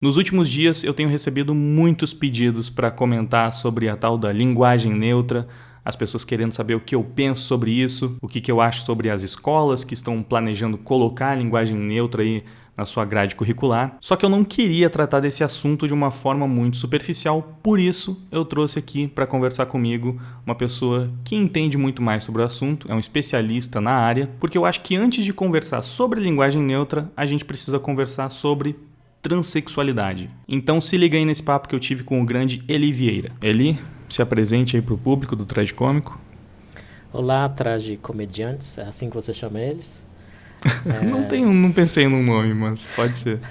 Nos últimos dias eu tenho recebido muitos pedidos para comentar sobre a tal da linguagem neutra, as pessoas querendo saber o que eu penso sobre isso, o que eu acho sobre as escolas que estão planejando colocar a linguagem neutra aí na sua grade curricular. Só que eu não queria tratar desse assunto de uma forma muito superficial, por isso eu trouxe aqui para conversar comigo uma pessoa que entende muito mais sobre o assunto, é um especialista na área, porque eu acho que antes de conversar sobre linguagem neutra, a gente precisa conversar sobre transexualidade. Então se liga aí nesse papo que eu tive com o grande Eli Vieira. Eli, se apresente aí pro público do Traje Cômico. Olá, traje comediantes, é assim que você chama eles? Não pensei num nome, mas pode ser.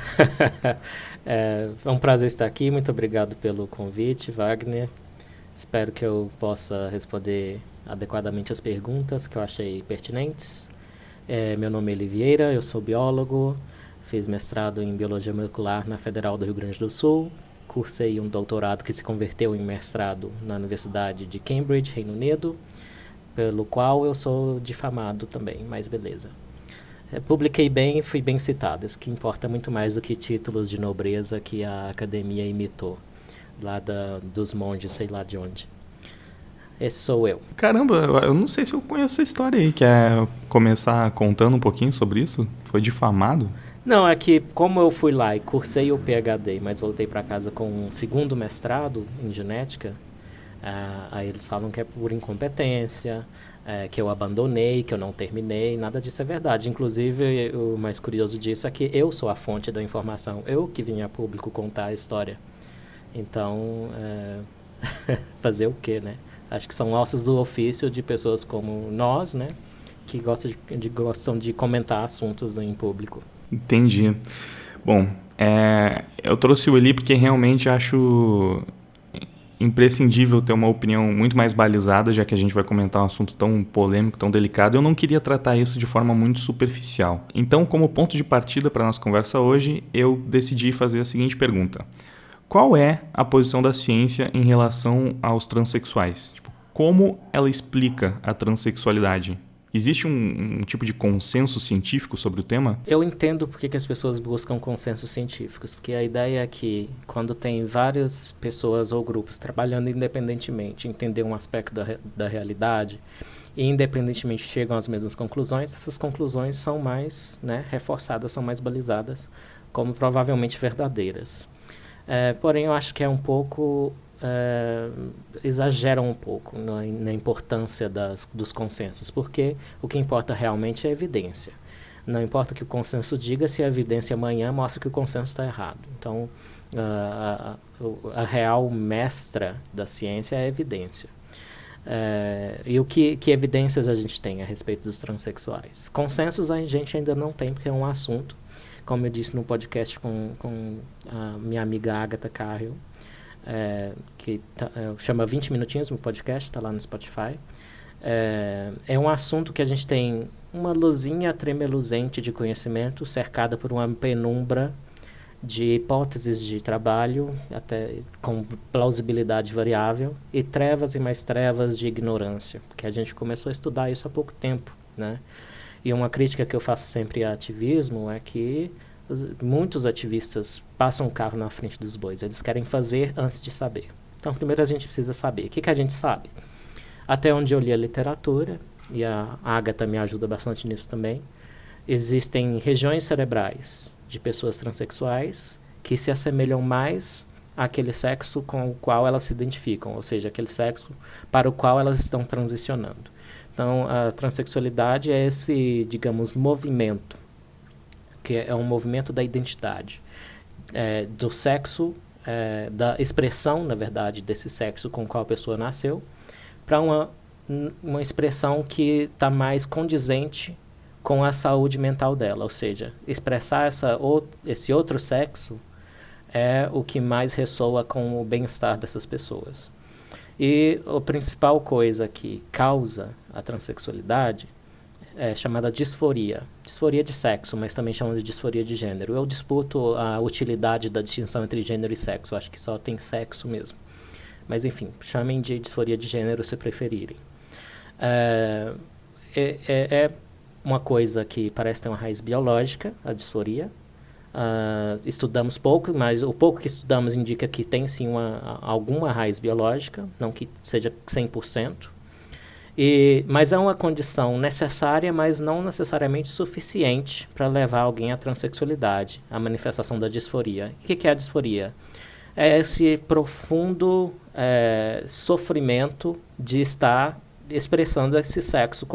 É um prazer estar aqui, muito obrigado pelo convite, Wagner. Espero que eu possa responder adequadamente as perguntas que eu achei pertinentes. Meu nome é Eli Vieira, eu sou biólogo, fiz mestrado em Biologia Molecular na Federal do Rio Grande do Sul, cursei um doutorado que se converteu em mestrado na Universidade de Cambridge, Reino Unido, pelo qual eu sou difamado também, mas beleza. Publiquei bem e fui bem citado, isso que importa muito mais do que títulos de nobreza que a academia imitou, lá dos monges, sei lá de onde. Esse sou eu. Caramba, eu não sei se eu conheço essa história aí. Quer começar contando um pouquinho sobre isso? Foi difamado? Não, é que como eu fui lá e cursei o PhD, mas voltei para casa com um segundo mestrado em genética, aí eles falam que é por incompetência, que eu abandonei, que eu não terminei, nada disso é verdade. Inclusive, o mais curioso disso é que eu sou a fonte da informação, eu que vim a público contar a história. Então, fazer o quê, né? Acho que são ossos do ofício de pessoas como nós, né? Que gostam de comentar assuntos em público. Entendi. Bom, eu trouxe o Eli porque realmente acho imprescindível ter uma opinião muito mais balizada, já que a gente vai comentar um assunto tão polêmico, tão delicado. Eu não queria tratar isso de forma muito superficial. Então, como ponto de partida para a nossa conversa hoje, eu decidi fazer a seguinte pergunta. Qual é a posição da ciência em relação aos transexuais? Como ela explica a transexualidade? Existe um tipo de consenso científico sobre o tema? Eu entendo por que as pessoas buscam consensos científicos, porque a ideia é que quando tem várias pessoas ou grupos trabalhando independentemente, entender um aspecto da realidade e independentemente chegam às mesmas conclusões, essas conclusões são mais, né, reforçadas, são mais balizadas como provavelmente verdadeiras. Porém, eu acho que é um pouco... exageram um pouco na importância dos consensos, porque o que importa realmente é a evidência. Não importa o que o consenso diga, se a evidência amanhã mostra que o consenso está errado. Então, a real mestra da ciência é a evidência. E que evidências a gente tem a respeito dos transexuais? Consensos a gente ainda não tem, porque é um assunto, como eu disse no podcast com a minha amiga Agatha Carriel, que chama 20 Minutinhos, meu podcast, está lá no Spotify. É um assunto que a gente tem uma luzinha tremeluzente de conhecimento, cercada por uma penumbra de hipóteses de trabalho, até com plausibilidade variável, e trevas e mais trevas de ignorância, porque a gente começou a estudar isso há pouco tempo, né? E uma crítica que eu faço sempre a ativismo é que muitos ativistas passam o carro na frente dos bois. Eles querem fazer antes de saber. Então, primeiro a gente precisa saber. O que a gente sabe? Até onde eu li a literatura, e a Agatha me ajuda bastante nisso também, existem regiões cerebrais de pessoas transexuais que se assemelham mais àquele sexo com o qual elas se identificam, ou seja, aquele sexo para o qual elas estão transicionando. Então, a transexualidade é esse, digamos, movimento, que é um movimento da identidade, do sexo, da expressão, na verdade, desse sexo com o qual a pessoa nasceu, para uma expressão que está mais condizente com a saúde mental dela, ou seja, expressar esse outro sexo é o que mais ressoa com o bem-estar dessas pessoas. E a principal coisa que causa a transexualidade é chamada disforia. Disforia de sexo, mas também chamamos de disforia de gênero. Eu disputo a utilidade da distinção entre gênero e sexo. Acho que só tem sexo mesmo. Mas, enfim, chamem de disforia de gênero se preferirem. É uma coisa que parece ter uma raiz biológica, a disforia. estudamos pouco, mas o pouco que estudamos indica que tem sim alguma raiz biológica, não que seja 100%. Mas é uma condição necessária, mas não necessariamente suficiente para levar alguém à transexualidade, à manifestação da disforia. O que é a disforia? É esse profundo sofrimento de estar expressando esse sexo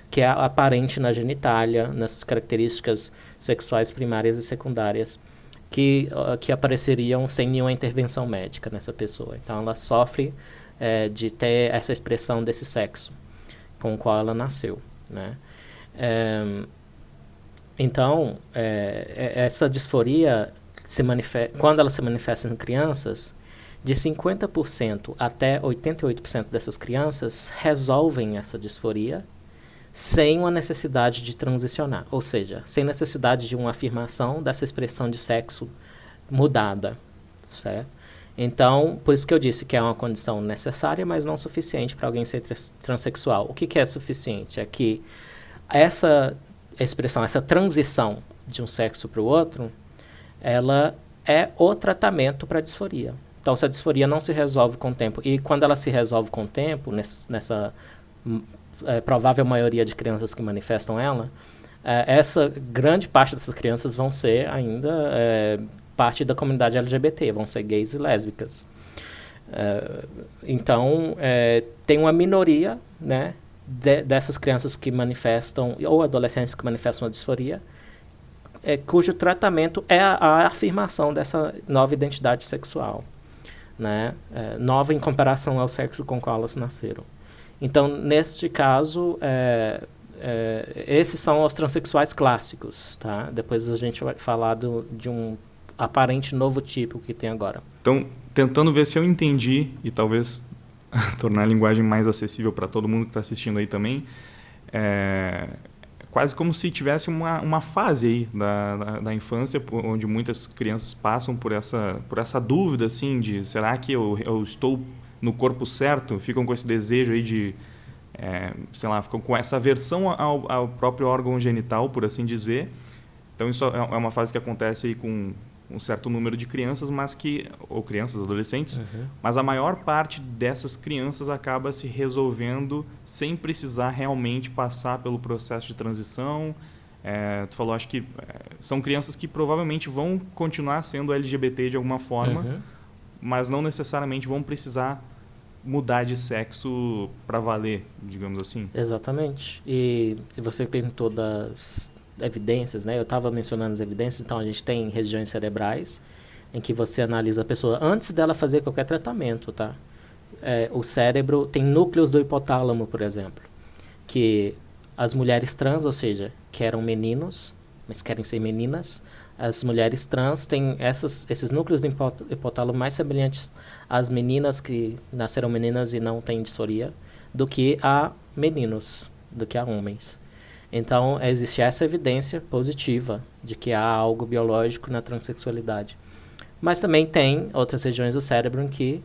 que é aparente na genitália, nas características sexuais primárias e secundárias, que apareceriam sem nenhuma intervenção médica nessa pessoa. Então, ela sofre de ter essa expressão desse sexo com o qual ela nasceu, né? Então, essa disforia, quando ela se manifesta em crianças, de 50% até 88% dessas crianças resolvem essa disforia sem uma necessidade de transicionar, ou seja, sem necessidade de uma afirmação dessa expressão de sexo mudada, certo? Então, por isso que eu disse que é uma condição necessária, mas não suficiente para alguém ser transexual. O que é suficiente? É que essa expressão, essa transição de um sexo para o outro, ela é o tratamento para a disforia. Então, se a disforia não se resolve com o tempo, e quando ela se resolve com o tempo, nessa provável maioria de crianças que manifestam ela, essa grande parte dessas crianças vão ser ainda parte da comunidade LGBT, vão ser gays e lésbicas. Então, tem uma minoria, né, dessas crianças que manifestam, ou adolescentes que manifestam a disforia, cujo tratamento é a afirmação dessa nova identidade sexual, né, nova em comparação ao sexo com o qual elas nasceram. Então, neste caso, esses são os transexuais clássicos, tá? Depois a gente vai falar de um aparente novo tipo que tem agora. Então, tentando ver se eu entendi e talvez tornar a linguagem mais acessível para todo mundo que está assistindo aí também, quase como se tivesse uma fase aí da infância onde muitas crianças passam por essa dúvida, assim, de será que eu estou no corpo certo? Ficam com esse desejo aí de, sei lá, ficam com essa aversão ao próprio órgão genital, por assim dizer. Então isso é uma fase que acontece aí com um certo número de crianças, ou crianças, adolescentes, mas a maior parte dessas crianças acaba se resolvendo sem precisar realmente passar pelo processo de transição. Tu falou, acho que são crianças que provavelmente vão continuar sendo LGBT de alguma forma, mas não necessariamente vão precisar mudar de sexo para valer, digamos assim. Exatamente. E se você perguntou das evidências, né? Eu estava mencionando as evidências, então a gente tem regiões cerebrais em que você analisa a pessoa antes dela fazer qualquer tratamento, tá? O cérebro tem núcleos do hipotálamo, por exemplo, que as mulheres trans, ou seja, que eram meninos, mas querem ser meninas, as mulheres trans têm esses núcleos do hipotálamo mais semelhantes às meninas que nasceram meninas e não têm disforia do que a meninos, do que a homens. Então, existe essa evidência positiva de que há algo biológico na transexualidade. Mas também tem outras regiões do cérebro em que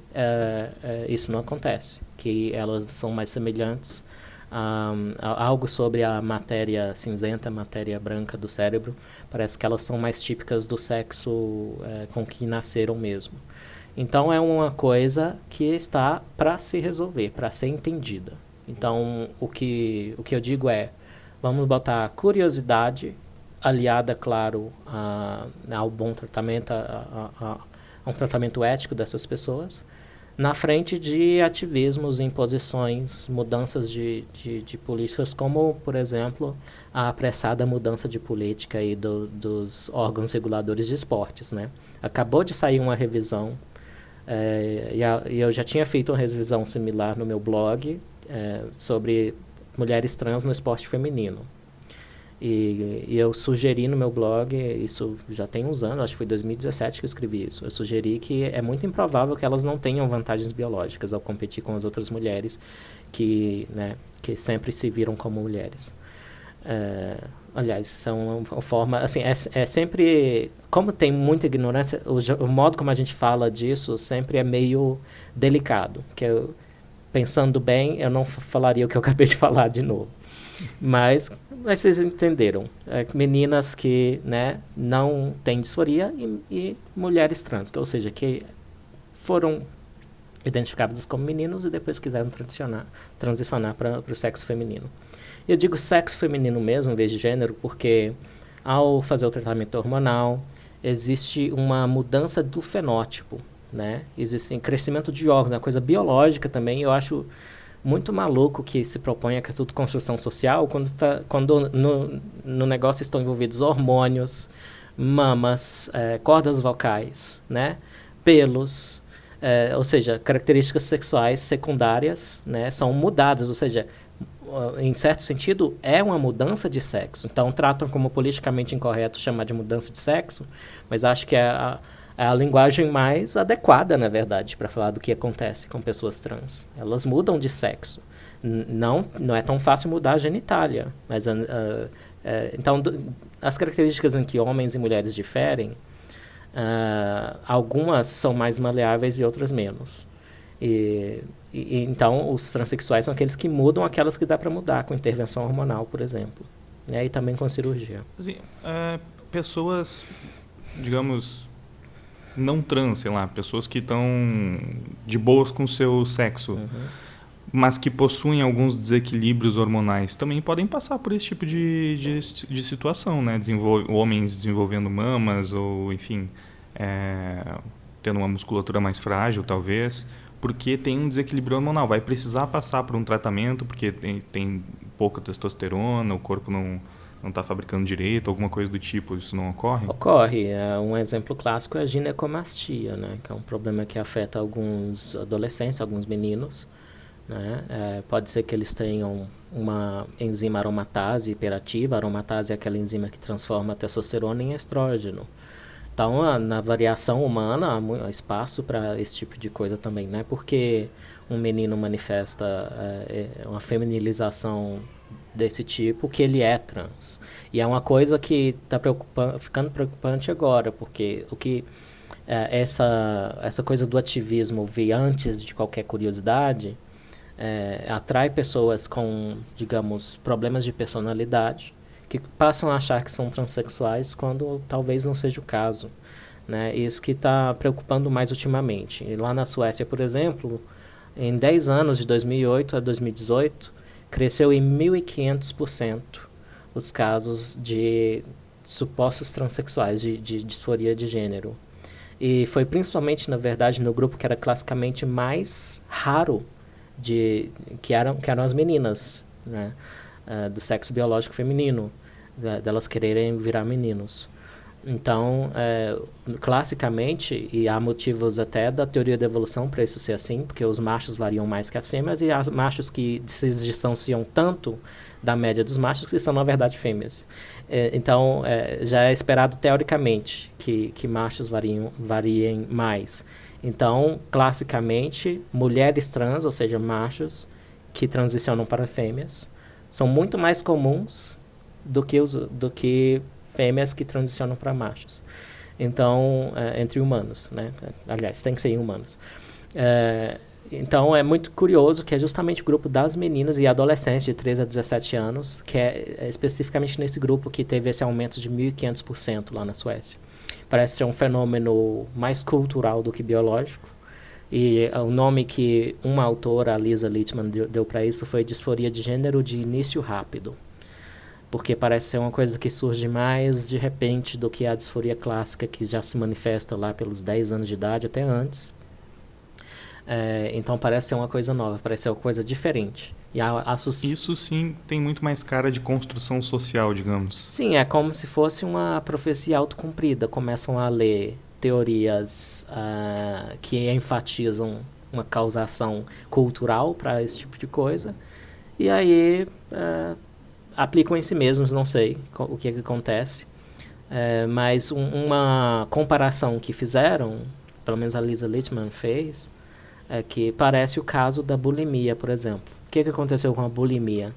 isso não acontece, que elas são mais semelhantes a algo sobre a matéria cinzenta, a matéria branca do cérebro. Parece que elas são mais típicas do sexo com que nasceram mesmo. Então, é uma coisa que está para se resolver, para ser entendida. Então, o que eu digo vamos botar curiosidade aliada, claro, ao bom tratamento, a um tratamento ético dessas pessoas, na frente de ativismos, imposições, mudanças de políticas, como, por exemplo, a apressada mudança de política aí dos órgãos reguladores de esportes, né? Acabou de sair uma revisão, e eu já tinha feito uma revisão similar no meu blog sobre mulheres trans no esporte feminino. E eu sugeri no meu blog, isso já tem uns anos, acho que foi 2017 que eu escrevi isso. Eu sugeri que é muito improvável que elas não tenham vantagens biológicas ao competir com as outras mulheres que sempre se viram como mulheres. Aliás, são uma forma, assim, é sempre, como tem muita ignorância, o modo como a gente fala disso sempre é meio delicado, pensando bem, eu não falaria o que eu acabei de falar de novo. Mas Mas vocês entenderam. Meninas que, né, não têm disforia e mulheres trans, ou seja, que foram identificadas como meninos e depois quiseram transicionar para o sexo feminino. Eu digo sexo feminino mesmo, em vez de gênero, porque ao fazer o tratamento hormonal, existe uma mudança do fenótipo, né? Existe um crescimento de órgãos, uma coisa biológica também. Eu acho muito maluco que se proponha que é tudo construção social, quando no negócio estão envolvidos hormônios, mamas, cordas vocais, né? Pelos, ou seja, características sexuais secundárias, né? São mudadas, ou seja, em certo sentido, é uma mudança de sexo. Então, tratam como politicamente incorreto chamar de mudança de sexo, mas acho que é a linguagem mais adequada, na verdade, para falar do que acontece com pessoas trans. Elas mudam de sexo. Não é tão fácil mudar a genitália, mas então, as características em que homens e mulheres diferem, algumas são mais maleáveis e outras menos. Então, os transexuais são aqueles que mudam aquelas que dá para mudar, com intervenção hormonal, por exemplo. E também com cirurgia. Assim, pessoas, digamos, não trans, sei lá, pessoas que estão de boas com o seu sexo, mas que possuem alguns desequilíbrios hormonais, também podem passar por esse tipo de situação, né? Homens desenvolvendo mamas ou, enfim, tendo uma musculatura mais frágil, talvez, porque tem um desequilíbrio hormonal. Vai precisar passar por um tratamento porque tem pouca testosterona, o corpo não está fabricando direito, alguma coisa do tipo. Isso não ocorre? Ocorre. Um exemplo clássico é a ginecomastia, né? Que é um problema que afeta alguns adolescentes, alguns meninos, né? Pode ser que eles tenham uma enzima aromatase hiperativa. A aromatase é aquela enzima que transforma a testosterona em estrógeno. Então, na variação humana, há espaço para esse tipo de coisa também, né? Porque um menino manifesta uma feminilização desse tipo, que ele é trans. E é uma coisa que está ficando preocupante agora, porque essa coisa do ativismo vir antes de qualquer curiosidade atrai pessoas com, digamos, problemas de personalidade, que passam a achar que são transexuais quando talvez não seja o caso, né? Isso que está preocupando mais ultimamente. E lá na Suécia, por exemplo, em 10 anos, de 2008 a 2018, cresceu em 1.500% os casos de supostos transexuais, de disforia de gênero. E foi principalmente, na verdade, no grupo que era classicamente mais raro, que eram as meninas, né? Do sexo biológico feminino, delas quererem virar meninos. Então, classicamente, e há motivos até da teoria da evolução para isso ser assim, porque os machos variam mais que as fêmeas, e há machos que se distanciam tanto da média dos machos que são, na verdade, fêmeas. Então, já é esperado, teoricamente, que machos variem mais. Então, classicamente, mulheres trans, ou seja, machos, que transicionam para fêmeas, são muito mais comuns do que fêmeas que transicionam para machos. Então, entre humanos, né? Aliás, tem que ser em humanos. Então, é muito curioso que é justamente o grupo das meninas e adolescentes de 13 a 17 anos, que é especificamente nesse grupo que teve esse aumento de 1.500% lá na Suécia. Parece ser um fenômeno mais cultural do que biológico. E o nome que uma autora, a Lisa Littman, deu para isso foi disforia de gênero de início rápido. Porque parece ser uma coisa que surge mais de repente do que a disforia clássica, que já se manifesta lá pelos 10 anos de idade, até antes. Então parece ser uma coisa nova, parece ser uma coisa diferente. Isso sim tem muito mais cara de construção social, digamos. Sim, é como se fosse uma profecia autocumprida. Começam a ler teorias que enfatizam uma causação cultural para esse tipo de coisa. E aí aplicam em si mesmos, não sei o que acontece. Mas uma comparação que fizeram, pelo menos a Lisa Littman fez, é que parece o caso da bulimia, por exemplo. O que aconteceu com a bulimia?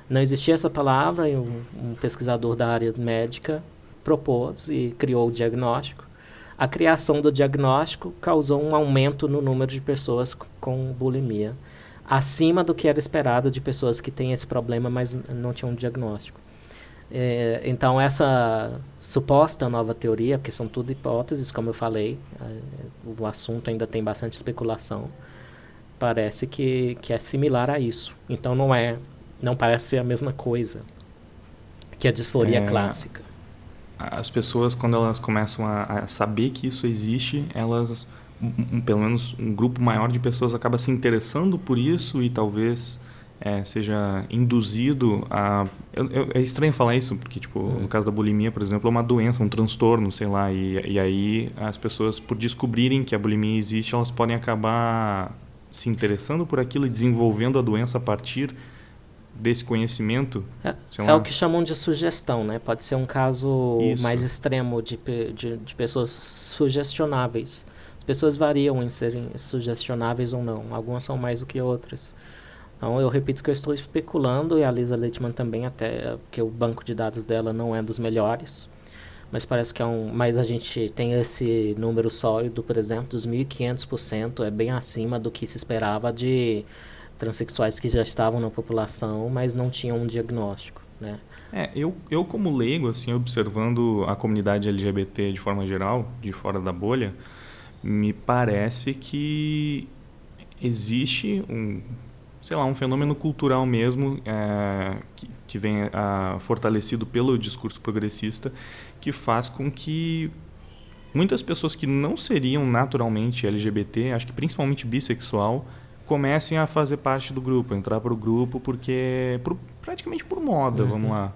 Não existia essa palavra e um pesquisador da área médica propôs e criou o diagnóstico. A criação do diagnóstico causou um aumento no número de pessoas com bulimia, acima do que era esperado de pessoas que têm esse problema, mas não tinham um diagnóstico. Então, essa suposta nova teoria, porque são tudo hipóteses, como eu falei, o assunto ainda tem bastante especulação, parece que é similar a isso. Então, não parece ser a mesma coisa que a disforia clássica. As pessoas, quando elas começam a saber que isso existe, elas, pelo menos um grupo maior de pessoas acaba se interessando por isso e talvez seja induzido a... É estranho falar isso, porque tipo, no caso da bulimia, por exemplo, é uma doença, um transtorno, sei lá, e aí as pessoas, por descobrirem que a bulimia existe, elas podem acabar se interessando por aquilo e desenvolvendo a doença a partir desse conhecimento. É o que chamam de sugestão, né? Pode ser um caso mais extremo de pessoas sugestionáveis. As pessoas variam em serem sugestionáveis ou não. Algumas são mais do que outras. Então, eu repito que eu estou especulando, e a Lisa Leitman também, até porque o banco de dados dela não é dos melhores. Mas parece que mas a gente tem esse número sólido, por exemplo, dos 1.500%, é bem acima do que se esperava de transexuais que já estavam na população, mas não tinham um diagnóstico, né? Eu como leigo, assim, observando a comunidade LGBT de forma geral, de fora da bolha, me parece que existe um fenômeno cultural mesmo que vem fortalecido pelo discurso progressista, que faz com que muitas pessoas que não seriam naturalmente LGBT, acho que principalmente bissexual, comecem a fazer parte do grupo, entrar para o grupo, praticamente por moda, vamos lá.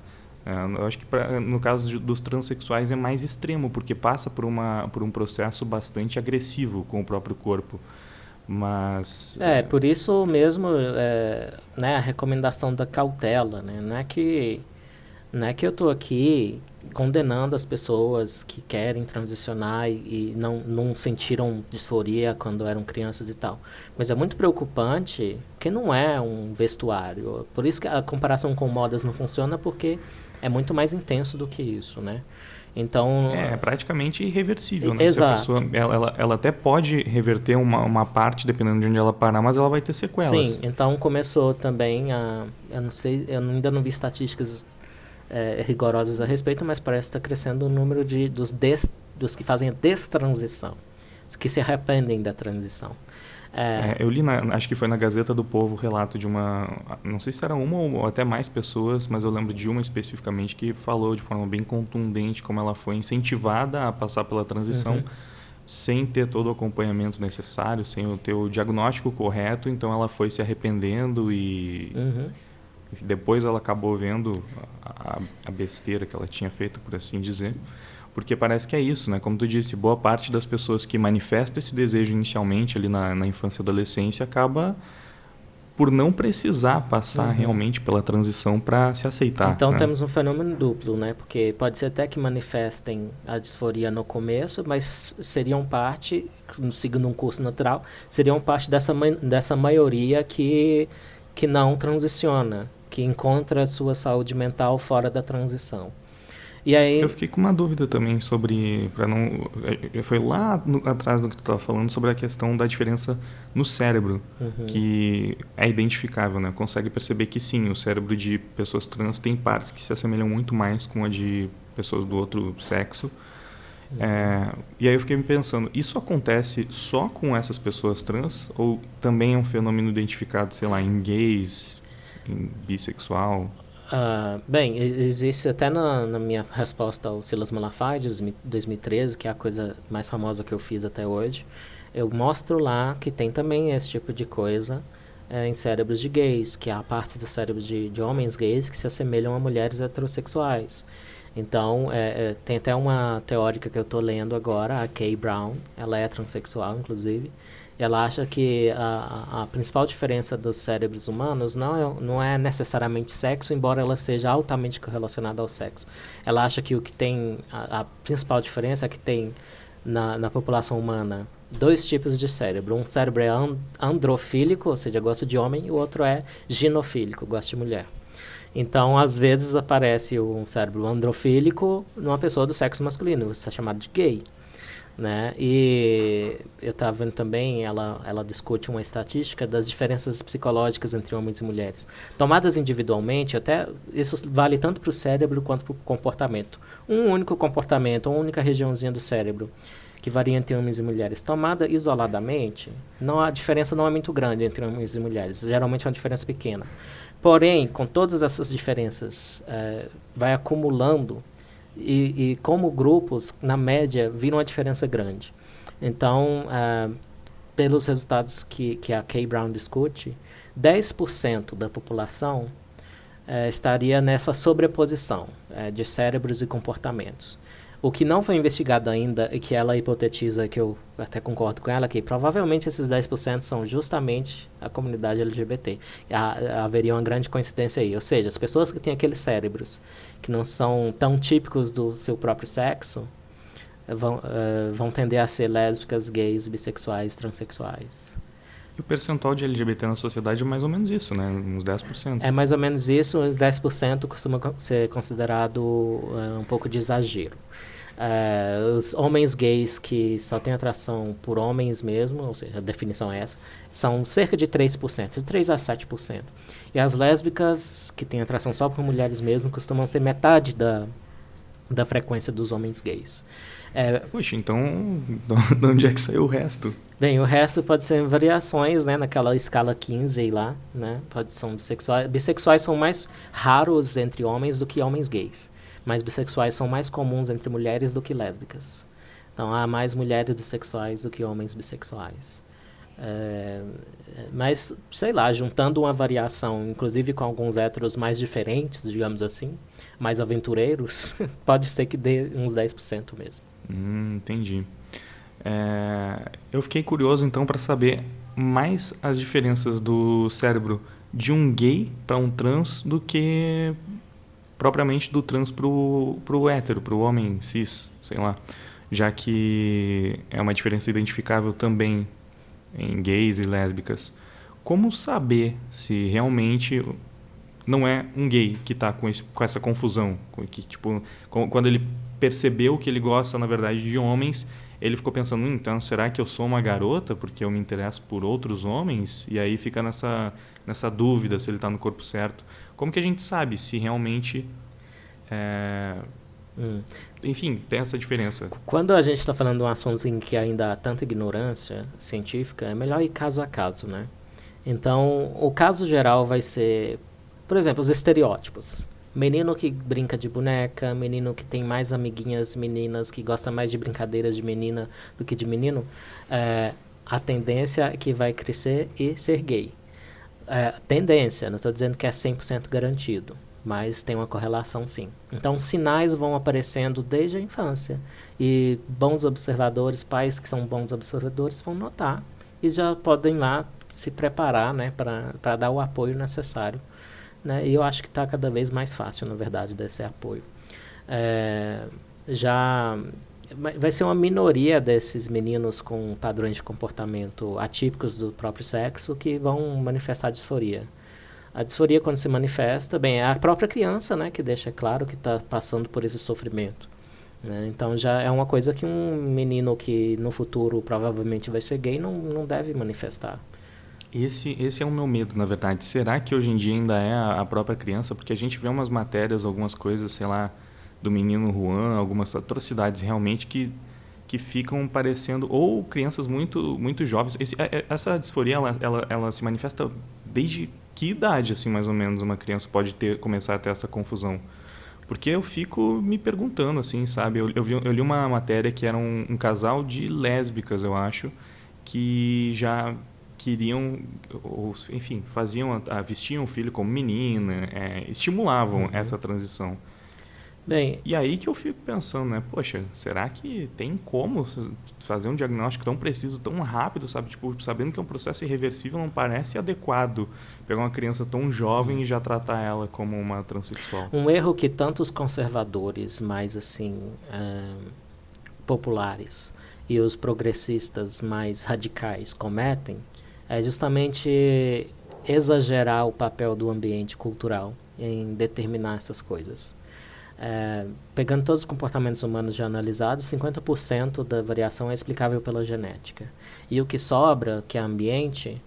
Eu acho que no caso dos transexuais é mais extremo, porque passa por um processo bastante agressivo com o próprio corpo. Mas... por isso mesmo, né, a recomendação da cautela, né? Não é que eu estou aqui condenando as pessoas que querem transicionar e não sentiram disforia quando eram crianças e tal. Mas é muito preocupante que não é um vestuário. Por isso que a comparação com modas não funciona, porque é muito mais intenso do que isso, né? Então, é praticamente irreversível, né? Exato. Se a pessoa, ela até pode reverter uma parte, dependendo de onde ela parar, mas ela vai ter sequelas. Sim, então começou também eu não sei, eu ainda não vi estatísticas rigorosas a respeito, mas parece que está crescendo o número dos que fazem a destransição, os que se arrependem da transição. Eu li, acho que foi na Gazeta do Povo, o relato de não sei se era uma ou até mais pessoas, mas eu lembro de uma especificamente que falou de forma bem contundente como ela foi incentivada a passar pela transição sem ter todo o acompanhamento necessário, sem ter o diagnóstico correto, então ela foi se arrependendo e depois ela acabou vendo a besteira que ela tinha feito, por assim dizer. Porque parece que é isso, né? Como tu disse, boa parte das pessoas que manifesta esse desejo inicialmente ali na infância e adolescência acaba por não precisar passar realmente pela transição para se aceitar. Então, né? temos um fenômeno duplo, né? Porque pode ser até que manifestem a disforia no começo, mas seriam parte, seguindo um curso natural, seriam parte dessa maioria que não transiciona, que encontra a sua saúde mental fora da transição. E aí... Eu fiquei com uma dúvida também sobre... Foi lá atrás do que tu estava falando sobre a questão da diferença no cérebro, que é identificável, né? Consegue perceber que sim, o cérebro de pessoas trans tem partes que se assemelham muito mais com a de pessoas do outro sexo. E aí eu fiquei me pensando, isso acontece só com essas pessoas trans? Ou também é um fenômeno identificado, sei lá, em gays, em bissexual? Bem, existe até na minha resposta ao Silas Malafaia de 2013, que é a coisa mais famosa que eu fiz até hoje, eu mostro lá que tem também esse tipo de coisa em cérebros de gays, que há partes do cérebro de homens gays que se assemelham a mulheres heterossexuais. Então, tem até uma teórica que eu estou lendo agora, a Kay Brown, ela é transexual, inclusive. Ela acha que a principal diferença dos cérebros humanos não é necessariamente sexo, embora ela seja altamente correlacionada ao sexo. Ela acha que o que tem a principal diferença é que tem na população humana 2 tipos de cérebro. Um cérebro é androfílico, ou seja, gosta de homem, e o outro é ginofílico, gosta de mulher. Então, às vezes aparece um cérebro androfílico numa pessoa do sexo masculino, isso é chamado de gay. né? E eu estava vendo também, ela discute uma estatística das diferenças psicológicas entre homens e mulheres. Tomadas individualmente, até isso vale tanto para o cérebro quanto para o comportamento. Um único comportamento, uma única regiãozinha do cérebro, que varia entre homens e mulheres. Tomada isoladamente, a diferença não é muito grande entre homens e mulheres. Geralmente é uma diferença pequena. Porém, com todas essas diferenças, vai acumulando e como grupos, na média, viram uma diferença grande. Então, pelos resultados que a Kay Brown discute, 10% da população estaria nessa sobreposição de cérebros e comportamentos. O que não foi investigado ainda e que ela hipotetiza, que eu até concordo com ela, que provavelmente esses 10% são justamente a comunidade LGBT. Haveria uma grande coincidência aí. Ou seja, as pessoas que têm aqueles cérebros que não são tão típicos do seu próprio sexo vão tender a ser lésbicas, gays, bissexuais, transexuais. E o percentual de LGBT na sociedade é mais ou menos isso, né? Uns 10%. É mais ou menos isso, os 10% costuma ser considerado um pouco de exagero. Os homens gays que só têm atração por homens mesmo, ou seja, a definição é essa, são cerca de 3%, de 3 a 7%. E as lésbicas, que têm atração só por mulheres mesmo, costumam ser metade da frequência dos homens gays. Puxa, então de onde é que saiu o resto? Bem, o resto pode ser variações, né, naquela escala 15 lá, né, são bissexuais. Bissexuais são mais raros entre homens do que homens gays, mas bissexuais são mais comuns entre mulheres do que lésbicas. Então, há mais mulheres bissexuais do que homens bissexuais. Mas, sei lá, juntando uma variação, inclusive com alguns héteros mais diferentes, digamos assim, mais aventureiros, pode ser que dê uns 10% mesmo. Entendi. Eu fiquei curioso então para saber mais as diferenças do cérebro de um gay para um trans do que propriamente do trans pro hétero, pro homem cis, sei lá. Já que é uma diferença identificável também em gays e lésbicas. Como saber se realmente não é um gay que está com essa confusão? Que, tipo, quando ele percebeu que ele gosta, na verdade, de homens, ele ficou pensando, então, será que eu sou uma garota porque eu me interesso por outros homens? E aí fica nessa dúvida se ele está no corpo certo. Como que a gente sabe se realmente... Enfim, tem essa diferença. Quando a gente está falando de um assunto em que ainda há tanta ignorância científica, é melhor ir caso a caso, né? Então, o caso geral vai ser, por exemplo, os estereótipos. Menino que brinca de boneca, menino que tem mais amiguinhas meninas, que gosta mais de brincadeiras de menina do que de menino, a tendência é que vai crescer e ser gay. Tendência, não estou dizendo que é 100% garantido, mas tem uma correlação sim. Então, sinais vão aparecendo desde a infância. E bons observadores, pais que são bons observadores, vão notar e já podem lá se preparar, né, para dar o apoio necessário. Né? E eu acho que está cada vez mais fácil, na verdade, desse apoio. Já vai ser uma minoria desses meninos com padrões de comportamento atípicos do próprio sexo que vão manifestar disforia. A disforia, quando se manifesta, bem, é a própria criança, né, que deixa claro que está passando por esse sofrimento. Né? Então, já é uma coisa que um menino que no futuro provavelmente vai ser gay não deve manifestar. Esse é o meu medo, na verdade. Será que hoje em dia ainda é a própria criança? Porque a gente vê umas matérias, algumas coisas, sei lá, do menino Juan, algumas atrocidades realmente que ficam parecendo... Ou crianças muito, muito jovens. Essa disforia, ela se manifesta desde que idade, assim, mais ou menos, uma criança pode começar a ter essa confusão? Porque eu fico me perguntando, assim, sabe? Eu li uma matéria que era um casal de lésbicas, eu acho, que já... queriam, ou, enfim, vestiam o filho como menina, estimulavam essa transição. Bem, e aí que eu fico pensando, né? Poxa, será que tem como fazer um diagnóstico tão preciso, tão rápido, sabe? Tipo, sabendo que é um processo irreversível, não parece adequado pegar uma criança tão jovem e já tratar ela como uma transexual. Um erro que tanto os conservadores mais, assim, populares e os progressistas mais radicais cometem é justamente exagerar o papel do ambiente cultural em determinar essas coisas. Pegando todos os comportamentos humanos já analisados, 50% da variação é explicável pela genética. E o que sobra, que é ambiente,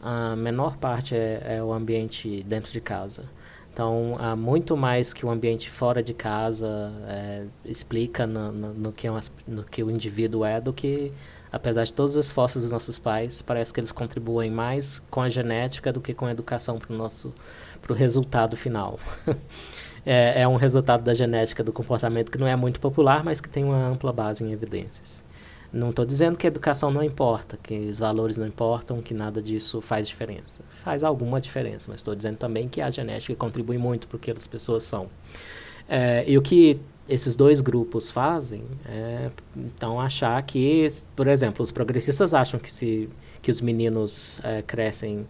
a menor parte é o ambiente dentro de casa. Então, há muito mais que o ambiente fora de casa explica no que o indivíduo é, do que, apesar de todos os esforços dos nossos pais, parece que eles contribuem mais com a genética do que com a educação para o resultado final. É um resultado da genética do comportamento que não é muito popular, mas que tem uma ampla base em evidências. Não estou dizendo que a educação não importa, que os valores não importam, que nada disso faz diferença. Faz alguma diferença, mas estou dizendo também que a genética contribui muito para o que as pessoas são. E o que esses dois grupos fazem é, então, achar que, por exemplo, os progressistas acham que os meninos crescem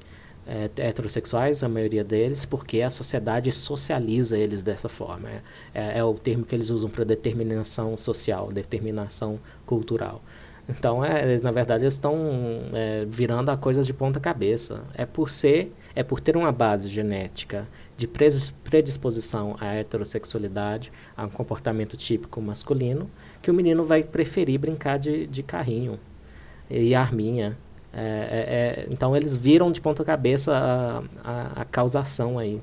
heterossexuais, a maioria deles, porque a sociedade socializa eles dessa forma. É o termo que eles usam para determinação social, determinação cultural. Então, eles, na verdade, eles estão virando a coisas de ponta cabeça. É por ter uma base genética de predisposição à heterossexualidade, a um comportamento típico masculino, que o menino vai preferir brincar de carrinho e arminha. Então, eles viram de ponta cabeça a causação aí.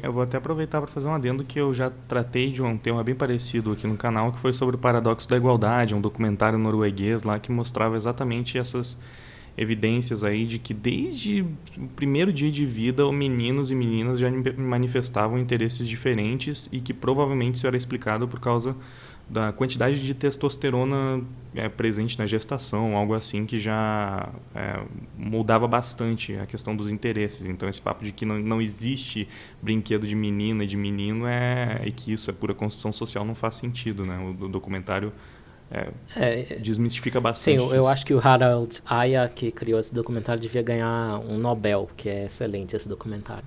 Eu vou até aproveitar para fazer um adendo que eu já tratei de um tema bem parecido aqui no canal, que foi sobre o paradoxo da igualdade, um documentário norueguês lá que mostrava exatamente essas evidências aí de que desde o primeiro dia de vida, meninos e meninas já manifestavam interesses diferentes e que provavelmente isso era explicado por causa da quantidade de testosterona presente na gestação, algo assim que já mudava bastante a questão dos interesses. Então esse papo de que não existe brinquedo de menina e de menino e que isso é pura construção social não faz sentido, né? O documentário desmistifica bastante. Sim, eu acho que o Harald Aya, que criou esse documentário, devia ganhar um Nobel, que é excelente esse documentário.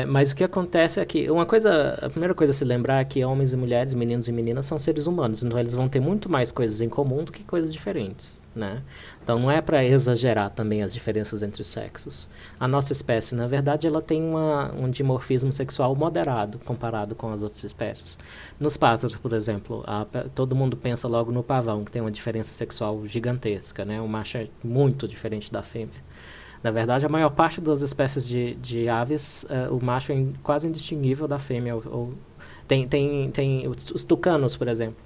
Mas o que acontece é que a primeira coisa a se lembrar é que homens e mulheres, meninos e meninas são seres humanos, então eles vão ter muito mais coisas em comum do que coisas diferentes, né? Então não é para exagerar também as diferenças entre os sexos. A nossa espécie, na verdade, ela tem um dimorfismo sexual moderado comparado com as outras espécies. Nos pássaros, por exemplo, todo mundo pensa logo no pavão, que tem uma diferença sexual gigantesca, né? O macho é muito diferente da fêmea. Na verdade, a maior parte das espécies de aves, o macho é quase indistinguível da fêmea. Tem os tucanos, por exemplo.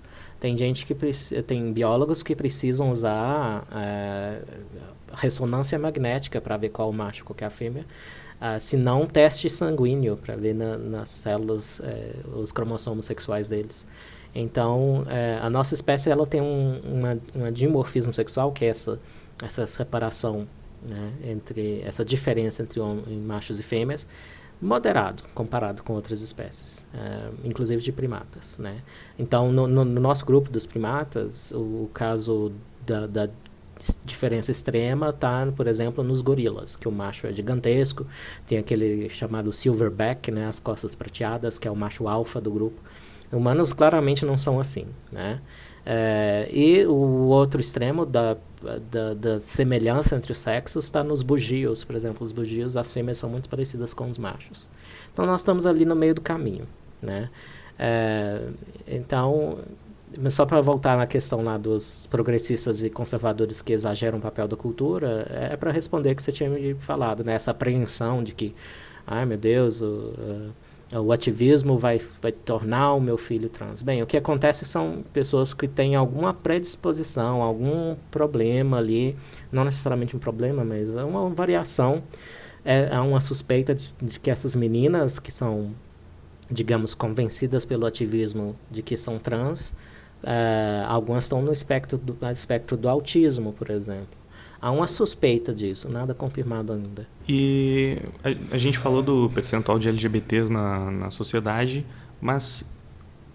Tem biólogos que precisam usar ressonância magnética para ver qual o macho, qual é a fêmea. Se não, teste sanguíneo para ver nas células os cromossomos sexuais deles. Então, a nossa espécie ela tem um dimorfismo sexual, que é essa separação, né, entre essa diferença entre machos e fêmeas, moderado comparado com outras espécies, inclusive de primatas, né? Então, no nosso grupo dos primatas, o caso da diferença extrema está, por exemplo, nos gorilas, que o macho é gigantesco, tem aquele chamado silverback, né, as costas prateadas, que é o macho alfa do grupo. Humanos claramente não são assim, né? E o outro extremo da semelhança entre os sexos está nos bugios, por exemplo. Os bugios, as fêmeas são muito parecidas com os machos. Então, nós estamos ali no meio do caminho, né? Então, só para voltar na questão lá dos progressistas e conservadores que exageram o papel da cultura, é para responder o que você tinha me falado, né? Essa apreensão de que, ai meu Deus, o ativismo vai tornar o meu filho trans. Bem, o que acontece são pessoas que têm alguma predisposição, algum problema ali, não necessariamente um problema, mas uma variação, há uma suspeita de que essas meninas que são, digamos, convencidas pelo ativismo de que são trans, algumas estão no espectro do autismo, por exemplo. Há uma suspeita disso, nada confirmado ainda. E a gente falou do percentual de LGBTs na sociedade, mas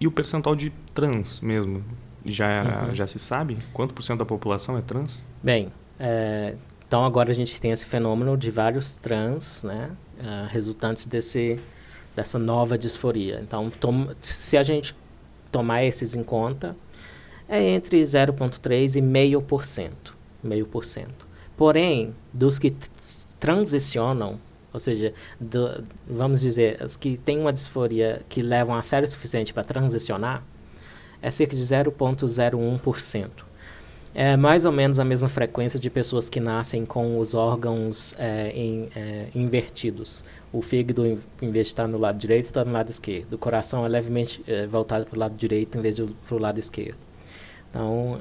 e o percentual de trans mesmo? Já se sabe? Quanto por cento da população é trans? Bem, então agora a gente tem esse fenômeno de vários trans, né, resultantes dessa nova disforia. Então, se a gente tomar esses em conta, é entre 0,3% e 0,5%. Porém, dos que transicionam Ou seja, vamos dizer, os que têm uma disforia que levam a sério o suficiente para transicionar, é cerca de 0,01%. É mais ou menos a mesma frequência de pessoas que nascem com os órgãos invertidos. O fígado, em vez de estar no lado direito, está no lado esquerdo. O coração é levemente voltado para o lado direito, em vez de para o lado esquerdo. Então,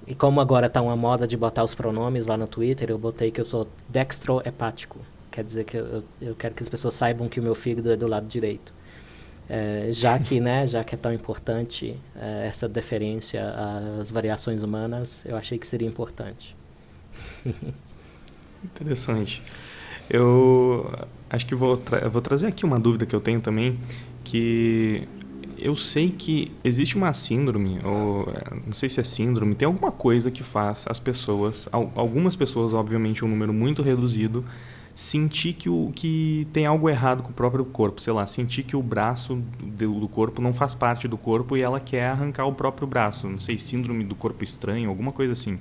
e como agora está uma moda de botar os pronomes lá no Twitter, eu botei que eu sou dextrohepático. Quer dizer que eu quero que as pessoas saibam que o meu fígado é do lado direito. Já que é tão importante essa deferência às variações humanas, eu achei que seria importante. Interessante. Eu acho que vou trazer aqui uma dúvida que eu tenho também, que eu sei que existe uma síndrome, ou não sei se é síndrome, tem alguma coisa que faz as pessoas, algumas pessoas, obviamente um número muito reduzido, sentir que tem algo errado com o próprio corpo, sei lá, sentir que o braço do corpo não faz parte do corpo e ela quer arrancar o próprio braço, não sei, síndrome do corpo estranho, alguma coisa assim.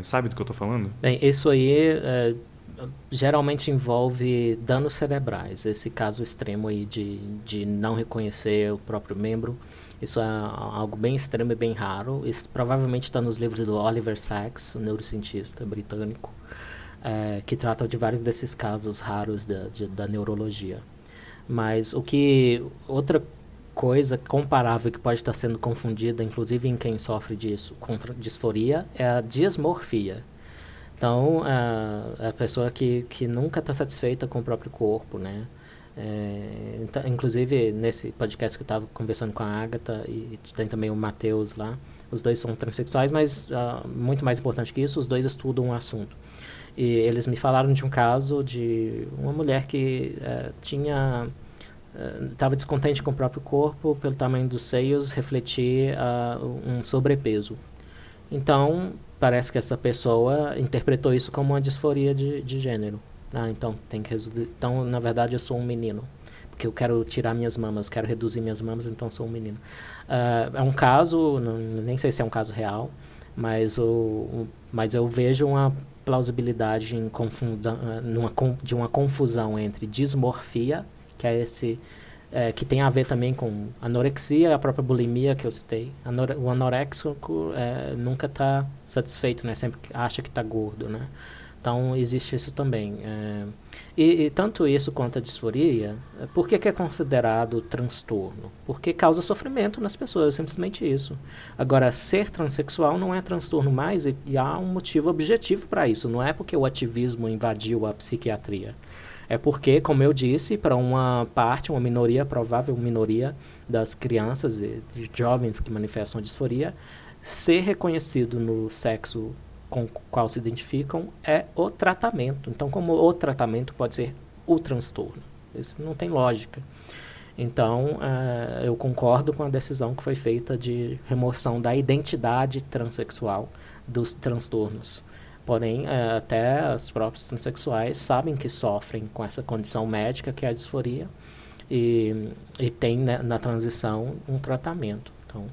Sabe do que eu tô falando? Bem, isso aí geralmente envolve danos cerebrais, esse caso extremo aí de não reconhecer o próprio membro. Isso é algo bem extremo e bem raro. Isso provavelmente está nos livros do Oliver Sacks, um neurocientista britânico, que trata de vários desses casos raros da neurologia. Mas outra coisa comparável que pode estar sendo confundida, inclusive em quem sofre disso, contra disforia, é a dismorfia. Então, a pessoa que nunca está satisfeita com o próprio corpo, né? Então, inclusive, nesse podcast que eu estava conversando com a Agatha, e tem também o Matheus lá, os dois são transexuais, mas muito mais importante que isso, os dois estudam um assunto. E eles me falaram de um caso de uma mulher que estava descontente com o próprio corpo, pelo tamanho dos seios, refletir um sobrepeso. Então, parece que essa pessoa interpretou isso como uma disforia de gênero. Então, então, na verdade, eu sou um menino. Porque eu quero tirar minhas mamas, quero reduzir minhas mamas, então sou um menino. É um caso, nem sei se é um caso real, mas eu vejo uma plausibilidade de uma confusão entre dismorfia, que é que tem a ver também com anorexia, a própria bulimia que eu citei. O anoréxico nunca está satisfeito, né? Sempre acha que está gordo, né? Então, existe isso também. E tanto isso quanto a disforia, por que é considerado transtorno? Porque causa sofrimento nas pessoas, simplesmente isso. Agora, ser transexual não é transtorno mais e há um motivo objetivo para isso. Não é porque o ativismo invadiu a psiquiatria. É porque, como eu disse, para uma minoria, provável minoria das crianças e de jovens que manifestam a disforia, ser reconhecido no sexo com o qual se identificam é o tratamento. Então, como o tratamento pode ser o transtorno. Isso não tem lógica. Então, eu concordo com a decisão que foi feita de remoção da identidade transexual dos transtornos. Porém, até os próprios transexuais sabem que sofrem com essa condição médica, que é a disforia, e tem, né, na transição um tratamento. Então,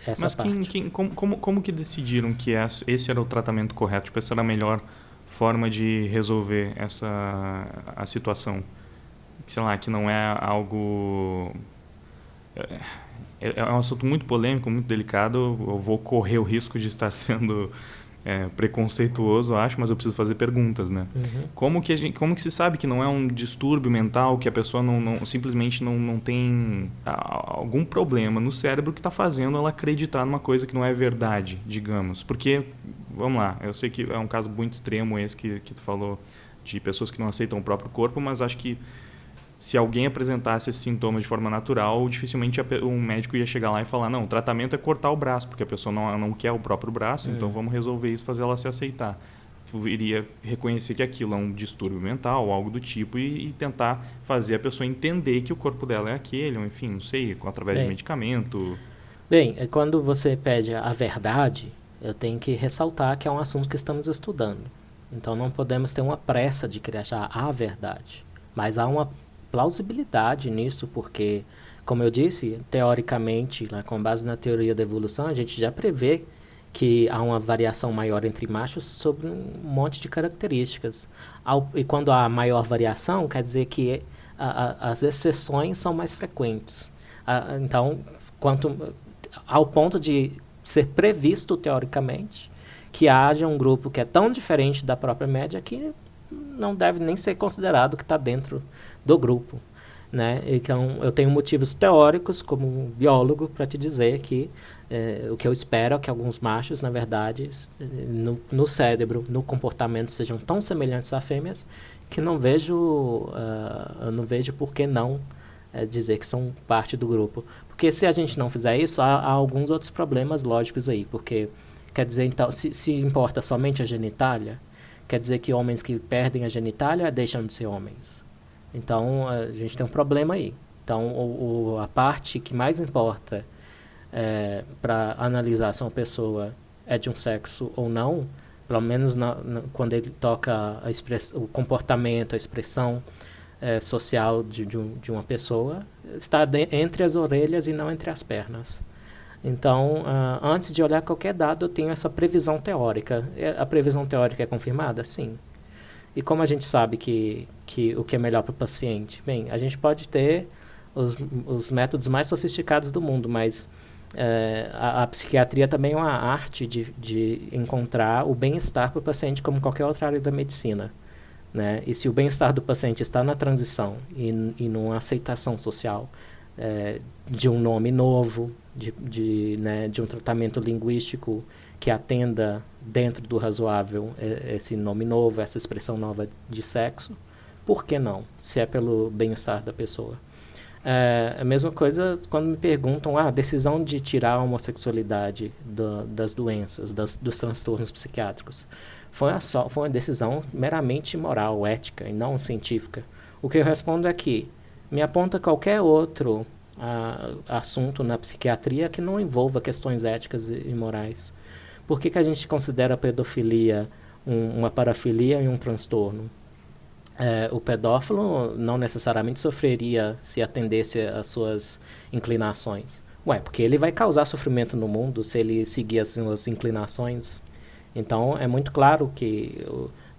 essa Mas parte. como que decidiram que esse era o tratamento correto? Tipo, essa era a melhor forma de resolver a situação? Sei lá, que não é algo... É um assunto muito polêmico, muito delicado. Eu vou correr o risco de estar sendo preconceituoso, eu acho, mas eu preciso fazer perguntas, né? Uhum. Como que se sabe que não é um distúrbio mental, que a pessoa simplesmente não tem algum problema no cérebro que está fazendo ela acreditar numa coisa que não é verdade, digamos? Porque, vamos lá, eu sei que é um caso muito extremo esse que tu falou, de pessoas que não aceitam o próprio corpo, mas acho que se alguém apresentasse esses sintomas de forma natural, dificilmente um médico ia chegar lá e falar, não, o tratamento é cortar o braço, porque a pessoa não quer o próprio braço, então vamos resolver isso, fazer ela se aceitar. Iria reconhecer que aquilo é um distúrbio mental, algo do tipo, e tentar fazer a pessoa entender que o corpo dela é aquele, ou enfim, não sei, através de medicamento. Bem, quando você pede a verdade, eu tenho que ressaltar que é um assunto que estamos estudando. Então não podemos ter uma pressa de querer achar a verdade. Mas há uma plausibilidade nisso, porque, como eu disse, teoricamente, com base na teoria da evolução, a gente já prevê que há uma variação maior entre machos sobre um monte de características. E quando há maior variação, quer dizer que as exceções são mais frequentes. Então, ao ponto de ser previsto, teoricamente, que haja um grupo que é tão diferente da própria média que não deve nem ser considerado que está dentro do grupo. Né? Então, eu tenho motivos teóricos, como um biólogo, para te dizer que o que eu espero é que alguns machos, na verdade, no cérebro, no comportamento, sejam tão semelhantes a fêmeas que eu não vejo por que não dizer que são parte do grupo. Porque se a gente não fizer isso, há alguns outros problemas lógicos aí. Porque, quer dizer, então, se importa somente a genitália, quer dizer que homens que perdem a genitália deixam de ser homens. Então, a gente tem um problema aí. Então, a parte que mais importa para analisar se uma pessoa é de um sexo ou não, pelo menos quando ele toca o comportamento, a expressão social de uma pessoa, está entre as orelhas e não entre as pernas. Então, antes de olhar qualquer dado, eu tenho essa previsão teórica. A previsão teórica é confirmada? Sim. E como a gente sabe que o que é melhor para o paciente? Bem, a gente pode ter os métodos mais sofisticados do mundo, mas a psiquiatria também é uma arte de encontrar o bem-estar para o paciente como qualquer outra área da medicina. Né? E se o bem-estar do paciente está na transição e numa aceitação social de um nome novo, de um tratamento linguístico que atenda dentro do razoável esse nome novo, essa expressão nova de sexo, por que não? Se é pelo bem-estar da pessoa. A mesma coisa quando me perguntam a decisão de tirar a homossexualidade das doenças, dos transtornos psiquiátricos. Foi uma decisão meramente moral, ética e não científica. O que eu respondo é que me aponta qualquer outro assunto na psiquiatria que não envolva questões éticas e morais. Por que a gente considera a pedofilia uma parafilia e um transtorno? O pedófilo não necessariamente sofreria se atendesse às suas inclinações. Porque ele vai causar sofrimento no mundo se ele seguir as suas inclinações. Então, é muito claro que...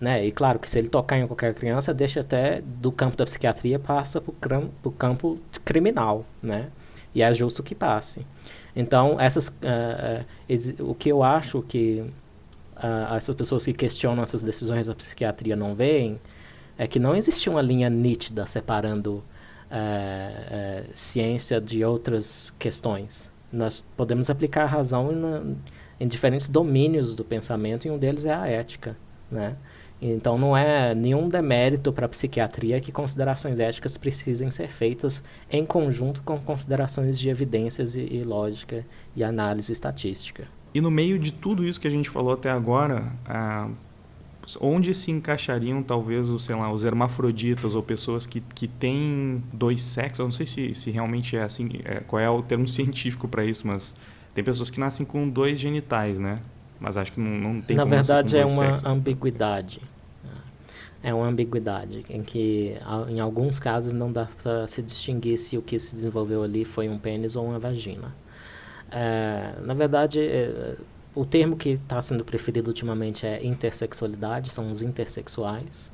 E claro que se ele tocar em qualquer criança, deixa até do campo da psiquiatria, passa para o campo criminal, né? E é justo que passe. Então, o que eu acho que essas pessoas que questionam essas decisões da psiquiatria não veem é que não existe uma linha nítida separando ciência de outras questões. Nós podemos aplicar a razão em diferentes domínios do pensamento, e um deles é a ética, né? Então, não é nenhum demérito para a psiquiatria que considerações éticas precisem ser feitas em conjunto com considerações de evidências e lógica e análise estatística. E no meio de tudo isso que a gente falou até agora, onde se encaixariam talvez os hermafroditas ou pessoas que têm dois sexos? Eu não sei se realmente é assim, qual é o termo científico para isso, mas tem pessoas que nascem com dois genitais, né? Mas acho que não tem Na como verdade, nascer com dois uma sexos. ambiguidade. É uma ambiguidade em que, em alguns casos, não dá para se distinguir se o que se desenvolveu ali foi um pênis ou uma vagina. Na verdade, o termo que está sendo preferido ultimamente é intersexualidade, são os intersexuais.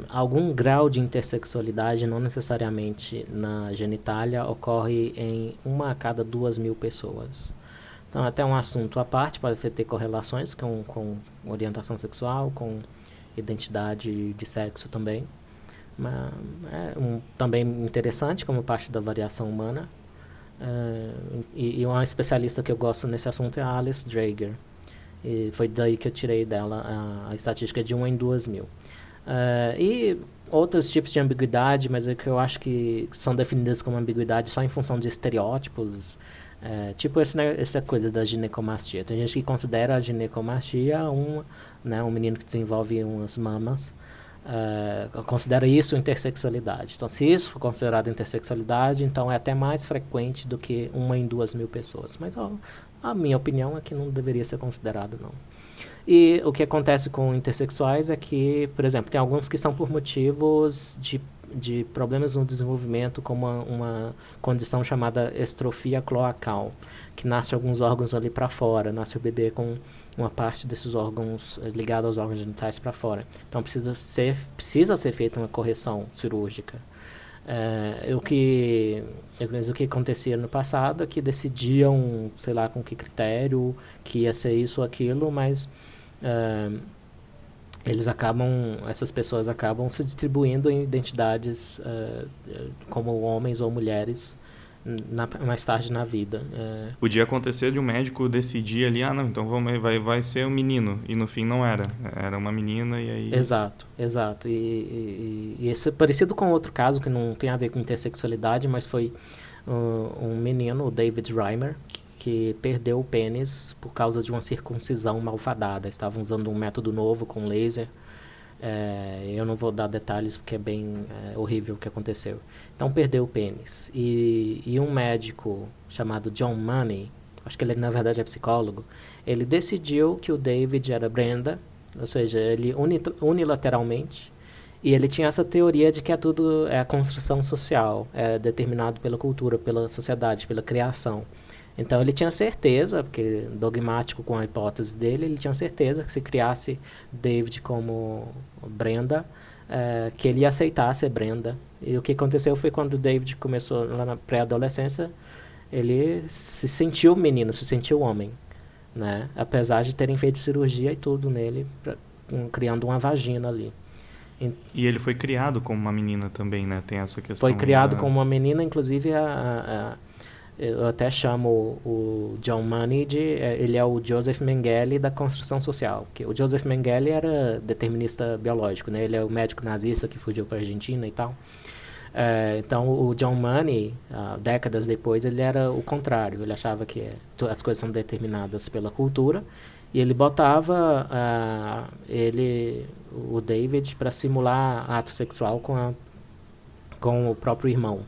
Algum grau de intersexualidade, não necessariamente na genitália, ocorre em 1 a cada 2.000 pessoas. Então, até um assunto à parte, pode ter correlações com orientação sexual, com identidade de sexo também. Mas também interessante como parte da variação humana. E uma especialista que eu gosto nesse assunto é a Alice Dreger. E foi daí que eu tirei dela a estatística de 1 em 2.000. E outros tipos de ambiguidade, mas é que eu acho que são definidas como ambiguidade só em função de estereótipos. Tipo essa coisa da ginecomastia. Tem gente que considera a ginecomastia um menino que desenvolve umas mamas, considera isso intersexualidade. Então, se isso for considerado intersexualidade, então é até mais frequente do que 1 em 2.000 pessoas. Mas a minha opinião é que não deveria ser considerado, não. E o que acontece com intersexuais é que, por exemplo, tem alguns que são por motivos de problemas no desenvolvimento como uma condição chamada estrofia cloacal, que nasce alguns órgãos ali para fora, nasce o bebê com uma parte desses órgãos ligada aos órgãos genitais para fora. Então precisa ser feita uma correção cirúrgica. O que acontecia no passado é que decidiam, sei lá com que critério, que ia ser isso ou aquilo, mas essas pessoas acabam se distribuindo em identidades como homens ou mulheres mais tarde na vida. Podia acontecer de um médico decidir ali, não, então vai ser um menino, e no fim não era uma menina, e aí... Exato. E esse é parecido com outro caso que não tem a ver com intersexualidade, mas foi um menino, o David Reimer, que perdeu o pênis por causa de uma circuncisão malfadada. Estavam usando um método novo com laser. Eu não vou dar detalhes porque é bem horrível o que aconteceu. Então perdeu o pênis. E um médico chamado John Money, acho que ele na verdade é psicólogo, ele decidiu que o David era Brenda, ou seja, ele unilateralmente, e ele tinha essa teoria de que tudo é a construção social, é determinado pela cultura, pela sociedade, pela criação. Então ele tinha certeza, porque dogmático com a hipótese dele, ele tinha certeza que se criasse David como Brenda, que ele ia aceitar ser Brenda. E o que aconteceu foi quando o David começou lá na pré-adolescência, ele se sentiu menino, se sentiu homem, né? Apesar de terem feito cirurgia e tudo nele, criando uma vagina ali. E ele foi criado como uma menina também, né? Tem essa questão. Foi criado como uma menina, inclusive eu até chamo o John Money ele é o Joseph Mengele da construção social. Que o Joseph Mengele era determinista biológico, né? Ele é o médico nazista que fugiu para a Argentina e tal. Então o John Money, décadas depois, ele era o contrário. Ele achava que as coisas são determinadas pela cultura e ele botava o David para simular ato sexual com o próprio irmão.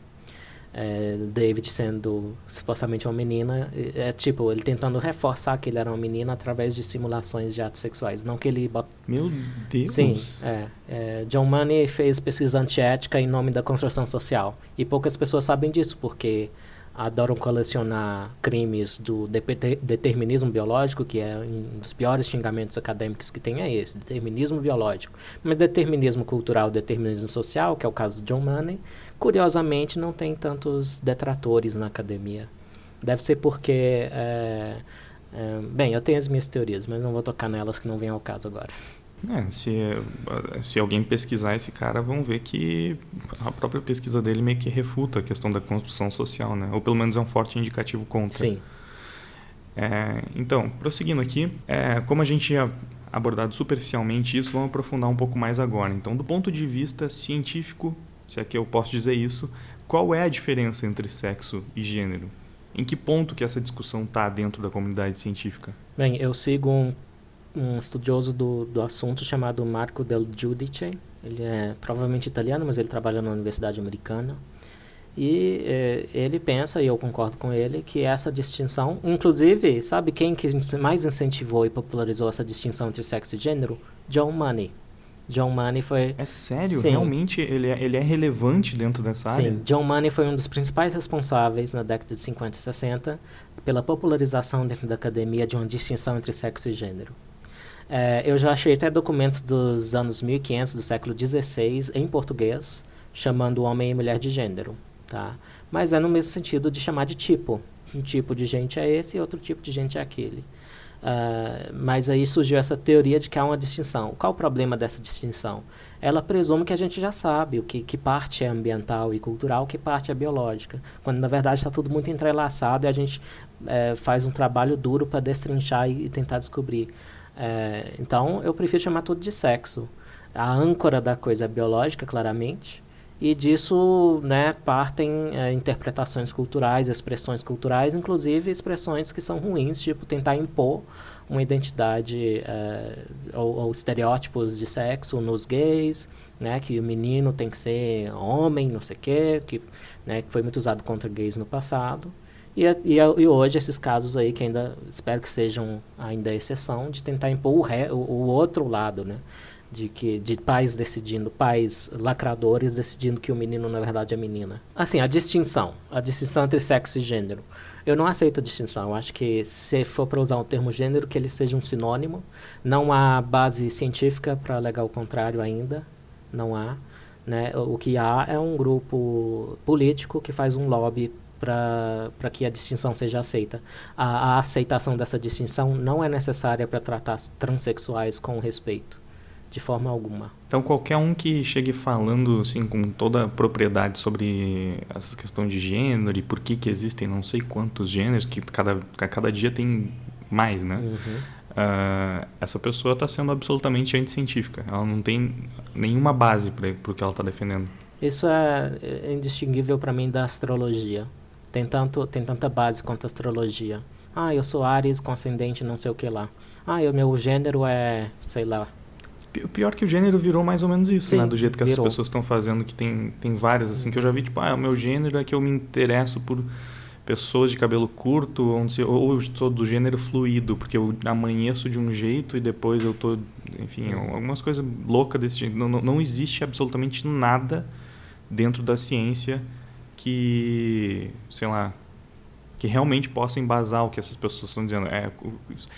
David sendo supostamente uma menina, ele tentando reforçar que ele era uma menina através de simulações de atos sexuais, não que ele Meu Deus! Sim, John Money fez pesquisa antiética em nome da construção social, e poucas pessoas sabem disso, porque adoram colecionar crimes do determinismo biológico, que é um dos piores xingamentos acadêmicos que tem, esse, determinismo biológico. Mas determinismo cultural, determinismo social, que é o caso do John Money, curiosamente não tem tantos detratores na academia. Deve ser porque... bem, eu tenho as minhas teorias, mas não vou tocar nelas que não vem ao caso agora. Se alguém pesquisar esse cara, vão ver que a própria pesquisa dele meio que refuta a questão da construção social, né? Ou pelo menos é um forte indicativo contra. Sim. Então, prosseguindo aqui, como a gente tinha abordado superficialmente isso, vamos aprofundar um pouco mais agora. Então, do ponto de vista científico, se é que eu posso dizer isso, qual é a diferença entre sexo e gênero? Em que ponto que essa discussão está dentro da comunidade científica? Bem, eu sigo um estudioso do assunto chamado Marco Del Giudice. Ele é provavelmente italiano, mas ele trabalha na Universidade Americana. E ele pensa, e eu concordo com ele, que essa distinção... Inclusive, sabe quem que mais incentivou e popularizou essa distinção entre sexo e gênero? John Money. John Money foi... É sério? Sim. Realmente ele é relevante dentro dessa área? Sim, John Money foi um dos principais responsáveis na década de 50 e 60 pela popularização dentro da academia de uma distinção entre sexo e gênero. Eu já achei até documentos dos anos 1500, do século XVI, em português, chamando homem e mulher de gênero, tá? Mas é no mesmo sentido de chamar de tipo. Um tipo de gente é esse e outro tipo de gente é aquele. Mas aí surgiu essa teoria de que há uma distinção. Qual o problema dessa distinção? Ela presume que a gente já sabe que parte é ambiental e cultural, que parte é biológica, quando na verdade está tudo muito entrelaçado e a gente faz um trabalho duro para destrinchar e tentar descobrir. Então, eu prefiro chamar tudo de sexo. A âncora da coisa é biológica, claramente, e disso, né, partem interpretações culturais, expressões culturais, inclusive expressões que são ruins, tipo tentar impor uma identidade ou estereótipos de sexo nos gays, né, que o menino tem que ser homem, não sei o quê, que foi muito usado contra gays no passado. E hoje esses casos aí, que ainda espero que sejam ainda exceção, de tentar impor o outro lado, né? de pais decidindo, pais lacradores decidindo que o menino na verdade é menina. Assim, a distinção entre sexo e gênero. Eu não aceito a distinção. Eu acho que se for para usar o termo gênero, que ele seja um sinônimo. Não há base científica para alegar o contrário ainda. Não há. Né? O que há é um grupo político que faz um lobby para que a distinção seja aceita. A aceitação dessa distinção não é necessária para tratar transexuais com respeito, de forma alguma. Então, qualquer um que chegue falando assim, com toda a propriedade sobre essa questão de gênero e por que existem não sei quantos gêneros, que cada dia tem mais, né? Essa pessoa está sendo absolutamente anticientífica. Ela não tem nenhuma base para o que ela está defendendo. Isso é indistinguível para mim da astrologia. Tem tanta base quanto a astrologia. Eu sou Áries com ascendente não sei o que lá. O meu gênero é, sei lá. Pior que o gênero virou mais ou menos isso, Sim, né? Do jeito que virou. as pessoas estão fazendo, que tem várias, assim, que eu já vi, tipo, o meu gênero é que eu me interesso por pessoas de cabelo curto, ou eu sou do gênero fluido, porque eu amanheço de um jeito e depois eu tô... Enfim, algumas coisas loucas desse jeito. Não existe absolutamente nada dentro da ciência que, sei lá, que realmente possa embasar o que essas pessoas estão dizendo.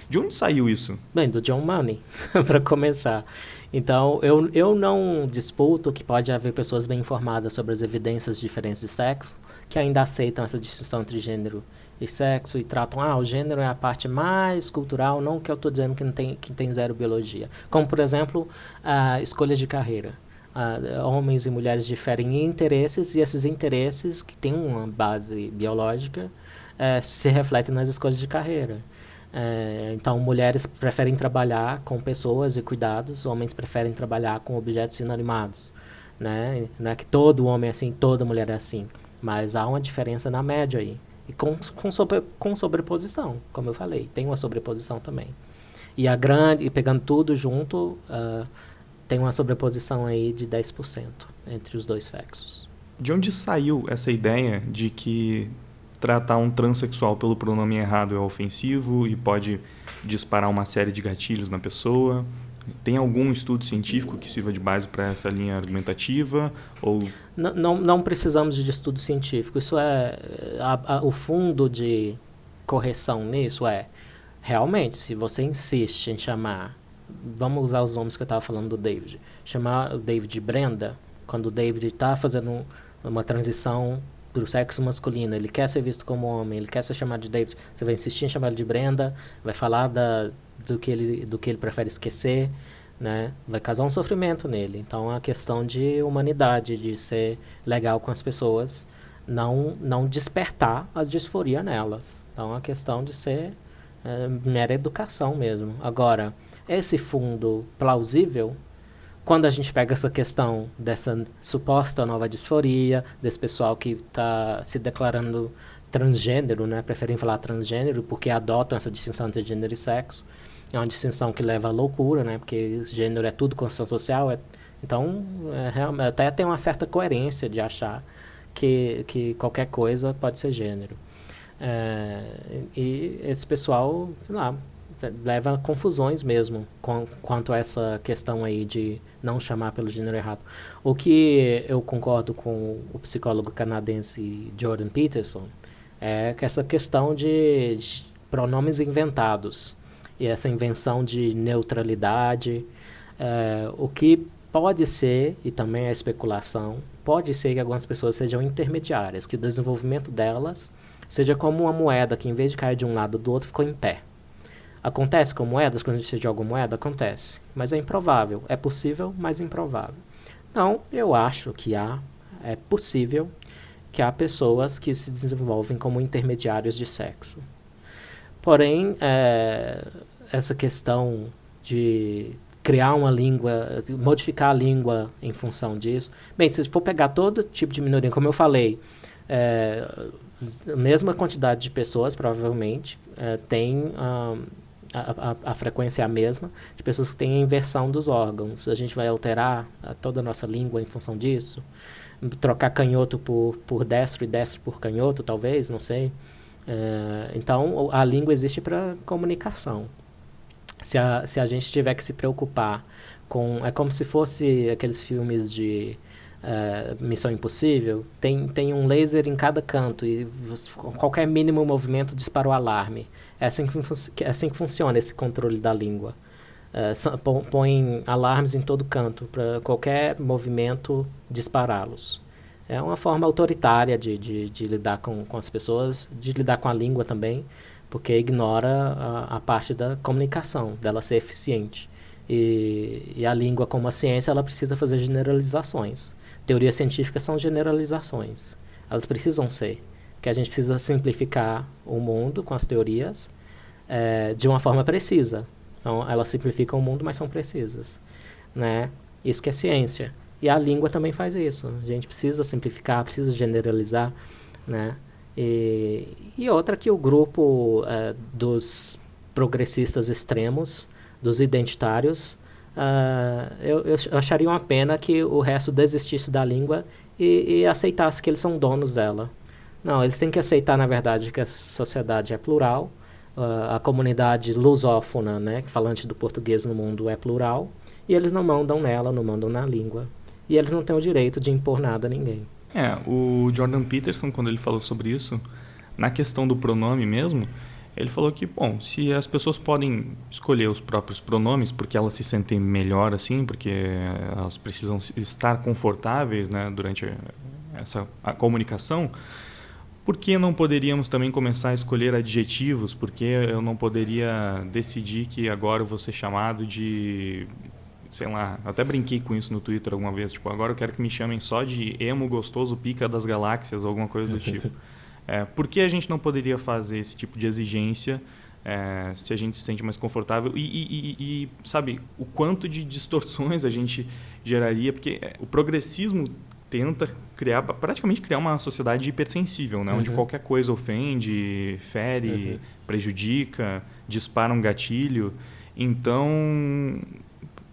De onde saiu isso? Bem, do John Money, para começar. Então, eu não disputo que pode haver pessoas bem informadas sobre as evidências diferentes de sexo, que ainda aceitam essa distinção entre gênero e sexo e tratam, o gênero é a parte mais cultural, não que eu estou dizendo que tem zero biologia. Como, por exemplo, escolhas de carreira. Homens e mulheres diferem em interesses, e esses interesses, que têm uma base biológica, se refletem nas escolhas de carreira. Então, mulheres preferem trabalhar com pessoas e cuidados, homens preferem trabalhar com objetos inanimados. Né? Não é que todo homem é assim, toda mulher é assim, mas há uma diferença na média aí. E com sobreposição, como eu falei, tem uma sobreposição também. E pegando tudo junto, tem uma sobreposição aí de 10% entre os dois sexos. De onde saiu essa ideia de que tratar um transexual pelo pronome errado é ofensivo e pode disparar uma série de gatilhos na pessoa? Tem algum estudo científico que sirva de base para essa linha argumentativa? Ou... Não precisamos de estudo científico. Isso o fundo de correção nisso realmente, se você insiste em chamar, vamos usar os nomes que eu estava falando do David, chamar o David de Brenda, quando o David está fazendo uma transição para o sexo masculino, ele quer ser visto como homem, ele quer ser chamado de David, você vai insistir em chamar ele de Brenda, vai falar do que ele prefere esquecer, né? Vai causar um sofrimento nele. Então, a questão de humanidade, de ser legal com as pessoas, não despertar a disforia nelas. Então, a questão de ser mera educação mesmo. Agora, esse fundo plausível, quando a gente pega essa questão dessa suposta nova disforia, desse pessoal que está se declarando transgênero, né? Preferem falar transgênero porque adotam essa distinção entre gênero e sexo. É uma distinção que leva à loucura, né? Porque gênero é tudo construção social. Então, até tem uma certa coerência de achar que qualquer coisa pode ser gênero. E esse pessoal, sei lá, leva a confusões mesmo quanto a essa questão aí de não chamar pelo gênero errado. O que eu concordo com o psicólogo canadense Jordan Peterson é que essa questão de pronomes inventados e essa invenção de neutralidade, o que pode ser, e também é especulação, pode ser que algumas pessoas sejam intermediárias, que o desenvolvimento delas seja como uma moeda que, em vez de cair de um lado ou do outro, ficou em pé. Acontece com moedas, quando a gente joga moeda, acontece. Mas é improvável. É possível, mas improvável. Então, eu acho que é possível que há pessoas que se desenvolvem como intermediários de sexo. Porém, essa questão de criar uma língua, modificar a língua em função disso... Bem, se for pegar todo tipo de minoria, como eu falei, a mesma quantidade de pessoas, provavelmente, tem... A frequência é a mesma, de pessoas que têm a inversão dos órgãos. A gente vai alterar toda a nossa língua em função disso? Trocar canhoto por destro e destro por canhoto, talvez, não sei. Então, a língua existe para comunicação. Se a gente tiver que se preocupar com... É como se fosse aqueles filmes de Missão Impossível. Tem um laser em cada canto e qualquer mínimo movimento dispara o alarme. É assim que funciona esse controle da língua. Põe alarmes em todo canto, para qualquer movimento dispará-los. É uma forma autoritária de lidar com as pessoas, de lidar com a língua também, porque ignora a parte da comunicação, dela ser eficiente. E a língua, como a ciência, ela precisa fazer generalizações. Teorias científicas são generalizações. Elas precisam ser. Que a gente precisa simplificar o mundo com as teorias de uma forma precisa. Então, elas simplificam o mundo, mas são precisas, né? Isso que é ciência. E a língua também faz isso. A gente precisa simplificar, precisa generalizar, né? E outra que o grupo dos progressistas extremos, dos identitários, eu acharia uma pena que o resto desistisse da língua e aceitasse que eles são donos dela. Não, eles têm que aceitar, na verdade, que a sociedade é plural, a comunidade lusófona, né, falante do português no mundo, é plural, e eles não mandam nela, não mandam na língua. E eles não têm o direito de impor nada a ninguém. O Jordan Peterson, quando ele falou sobre isso, na questão do pronome mesmo, ele falou que, bom, se as pessoas podem escolher os próprios pronomes porque elas se sentem melhor assim, porque elas precisam estar confortáveis, né, durante a comunicação, por que não poderíamos também começar a escolher adjetivos? Por que eu não poderia decidir que agora eu vou ser chamado de... Sei lá, eu até brinquei com isso no Twitter alguma vez. Tipo, agora eu quero que me chamem só de emo gostoso pica das galáxias ou alguma coisa do tipo. Por que a gente não poderia fazer esse tipo de exigência se a gente se sente mais confortável? E sabe, o quanto de distorções a gente geraria? Porque o progressismo tenta praticamente criar uma sociedade hipersensível, né? Onde qualquer coisa ofende, fere, prejudica, dispara um gatilho. Então,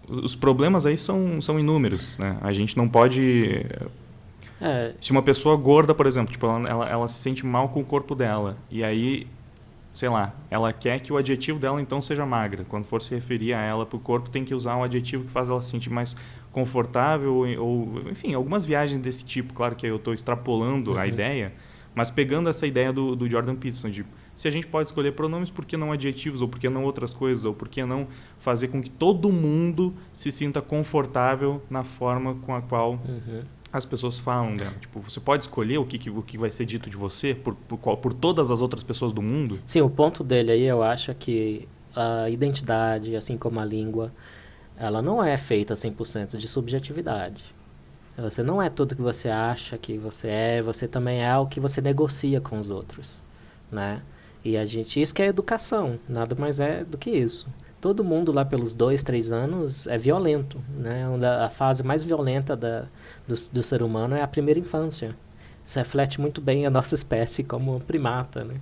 os problemas aí são inúmeros, né? A gente não pode... Se uma pessoa gorda, por exemplo, tipo, ela se sente mal com o corpo dela, e aí, sei lá, ela quer que o adjetivo dela então seja magra. Quando for se referir a ela para o corpo, tem que usar um adjetivo que faz ela se sentir mais confortável, ou enfim, algumas viagens desse tipo. Claro que eu estou extrapolando a ideia, mas pegando essa ideia do Jordan Peterson, de se a gente pode escolher pronomes, por que não adjetivos, ou por que não outras coisas, ou por que não fazer com que todo mundo se sinta confortável na forma com a qual as pessoas falam dela. Tipo, você pode escolher o que vai ser dito de você por todas as outras pessoas do mundo? Sim, o ponto dele aí, eu acho que a identidade, assim como a língua, ela não é feita 100% de subjetividade. Você não é tudo que você acha que você também é o que você negocia com os outros, né? E isso que é educação, nada mais é do que isso. Todo mundo lá pelos 2, 3 anos é violento, né? A fase mais violenta do ser humano é a primeira infância. Isso reflete muito bem a nossa espécie como primata, né?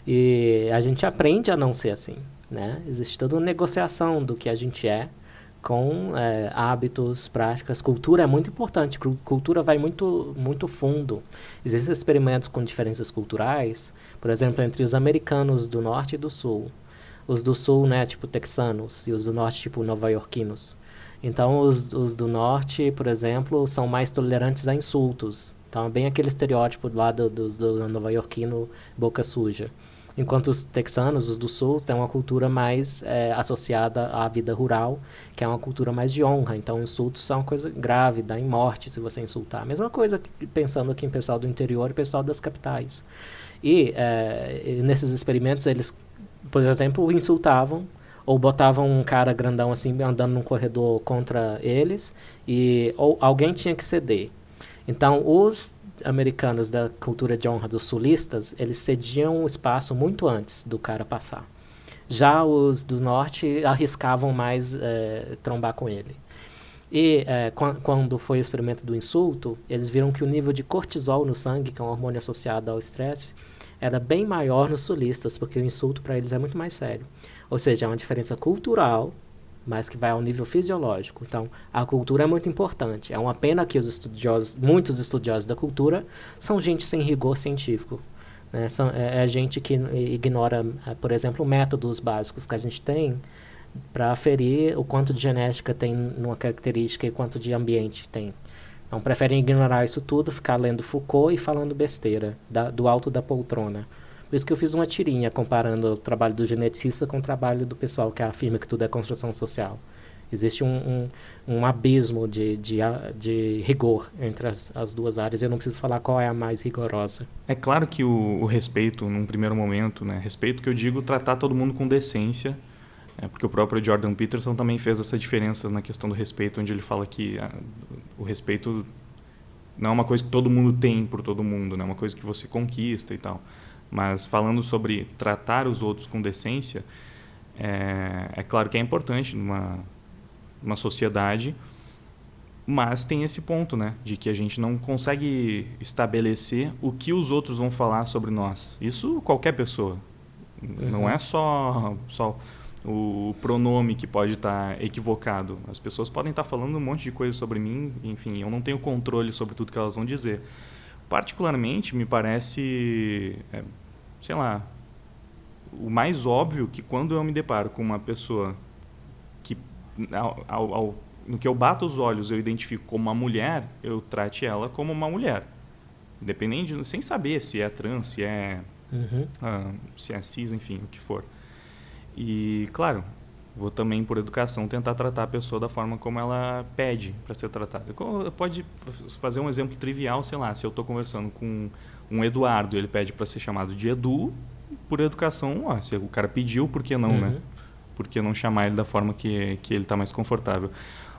E a gente aprende a não ser assim, né? Existe toda uma negociação do que a gente é com hábitos, práticas. Cultura é muito importante. Cultura vai muito, muito fundo. Existem experimentos com diferenças culturais, por exemplo, entre os americanos do norte e do sul. Os do sul, né, tipo texanos, e os do norte, tipo nova-iorquinos. Então, os do norte, por exemplo, são mais tolerantes a insultos. Então, é bem aquele estereótipo lá do nova-iorquino boca suja. Enquanto os texanos, os do sul, têm uma cultura mais associada à vida rural, que é uma cultura mais de honra. Então, insultos são uma coisa grave, dá em morte se você insultar. Mesma coisa pensando aqui em pessoal do interior e pessoal das capitais. E nesses experimentos, eles, por exemplo, insultavam ou botavam um cara grandão assim, andando num corredor contra eles, ou alguém tinha que ceder. Então, os americanos da cultura de honra dos sulistas, eles cediam o espaço muito antes do cara passar. Já os do norte arriscavam mais trombar com ele. E quando foi o experimento do insulto, eles viram que o nível de cortisol no sangue, que é um hormônio associado ao estresse, era bem maior nos sulistas, porque o insulto para eles é muito mais sério. Ou seja, é uma diferença cultural, mas que vai ao nível fisiológico. Então, a cultura é muito importante. É uma pena que muitos estudiosos da cultura são gente sem rigor científico, né? É gente que ignora, por exemplo, métodos básicos que a gente tem para aferir o quanto de genética tem numa característica e quanto de ambiente tem. Então preferem ignorar isso tudo, ficar lendo Foucault e falando besteira do alto da poltrona. Por isso que eu fiz uma tirinha comparando o trabalho do geneticista com o trabalho do pessoal que afirma que tudo é construção social. Existe um abismo de rigor entre as duas áreas. Eu não preciso falar qual é a mais rigorosa. É claro que o respeito, num primeiro momento, né? Respeito que eu digo, tratar todo mundo com decência, porque o próprio Jordan Peterson também fez essa diferença na questão do respeito, onde ele fala que o respeito não é uma coisa que todo mundo tem por todo mundo, né? É uma coisa que você conquista e tal. Mas falando sobre tratar os outros com decência, é claro que é importante numa sociedade, mas tem esse ponto, né, de que a gente não consegue estabelecer o que os outros vão falar sobre nós. Isso qualquer pessoa. Não é só o pronome que pode estar equivocado. As pessoas podem estar falando um monte de coisa sobre mim, enfim, eu não tenho controle sobre tudo que elas vão dizer. Particularmente, me parece, sei lá, o mais óbvio que quando eu me deparo com uma pessoa que, no que eu bato os olhos, eu identifico como uma mulher, eu trate ela como uma mulher. Independente, sem saber se é trans, se é cis, enfim, o que for. E, claro, vou também, por educação, tentar tratar a pessoa da forma como ela pede para ser tratada. Pode fazer um exemplo trivial, sei lá, se eu estou conversando com um Eduardo e ele pede para ser chamado de Edu, por educação, se o cara pediu, por que não, né? Por que não chamar ele da forma que ele está mais confortável?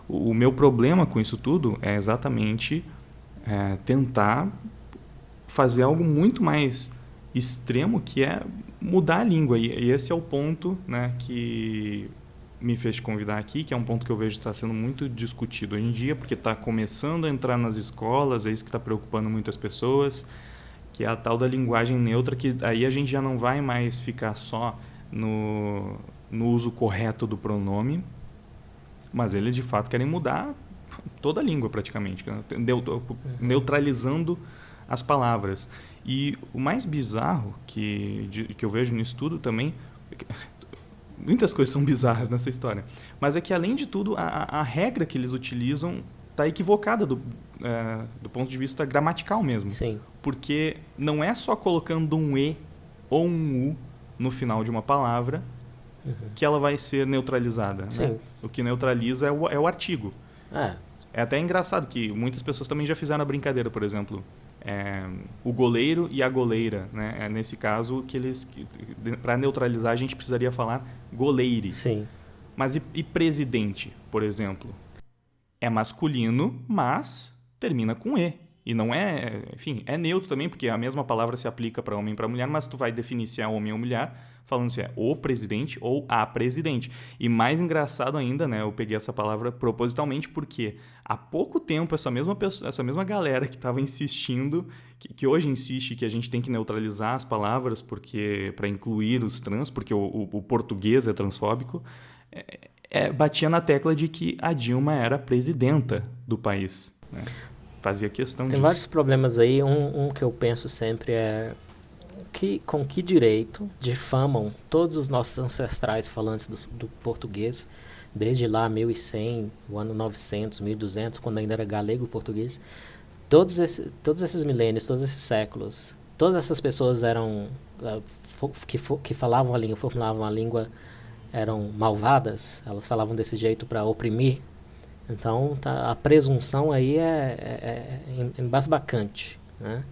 O meu problema com isso tudo é exatamente tentar fazer algo muito mais extremo, que é mudar a língua. E esse é o ponto, né, que me fez te convidar aqui, que é um ponto que eu vejo está sendo muito discutido hoje em dia, porque está começando a entrar nas escolas, é isso que está preocupando muitas pessoas, que é a tal da linguagem neutra, que aí a gente já não vai mais ficar só no uso correto do pronome, mas eles de fato querem mudar toda a língua praticamente, neutralizando as palavras. E o mais bizarro que eu vejo nisso tudo também, muitas coisas são bizarras nessa história, mas é que além de tudo a regra que eles utilizam está equivocada do ponto de vista gramatical mesmo. Sim. Porque não é só colocando um E ou um U no final de uma palavra que ela vai ser neutralizada. Sim. Né? O que neutraliza é o artigo. É até engraçado que muitas pessoas também já fizeram a brincadeira, por exemplo, o goleiro e a goleira. Né? Nesse caso, para neutralizar a gente precisaria falar goleire. Sim. Mas e presidente, por exemplo? É masculino, mas termina com E. E não enfim, é neutro também, porque a mesma palavra se aplica para homem e para mulher, mas tu vai definir se é homem ou mulher, falando se é o presidente ou a presidente. E mais engraçado ainda, né, eu peguei essa palavra propositalmente porque há pouco tempo essa mesma galera que estava insistindo, que hoje insiste que a gente tem que neutralizar as palavras para incluir os trans, porque o português é transfóbico, batia na tecla de que a Dilma era presidenta do país, né? Fazia questão disso. Tem vários problemas aí. Um que eu penso sempre é com que direito difamam todos os nossos ancestrais falantes do português, desde lá 1100, o ano 900, 1200, quando ainda era galego o português. Todos esses milênios, todos esses séculos, todas essas pessoas eram que falavam a língua, formulavam a língua, eram malvadas, elas falavam desse jeito para oprimir. Então, a presunção aí é embasbacante, né?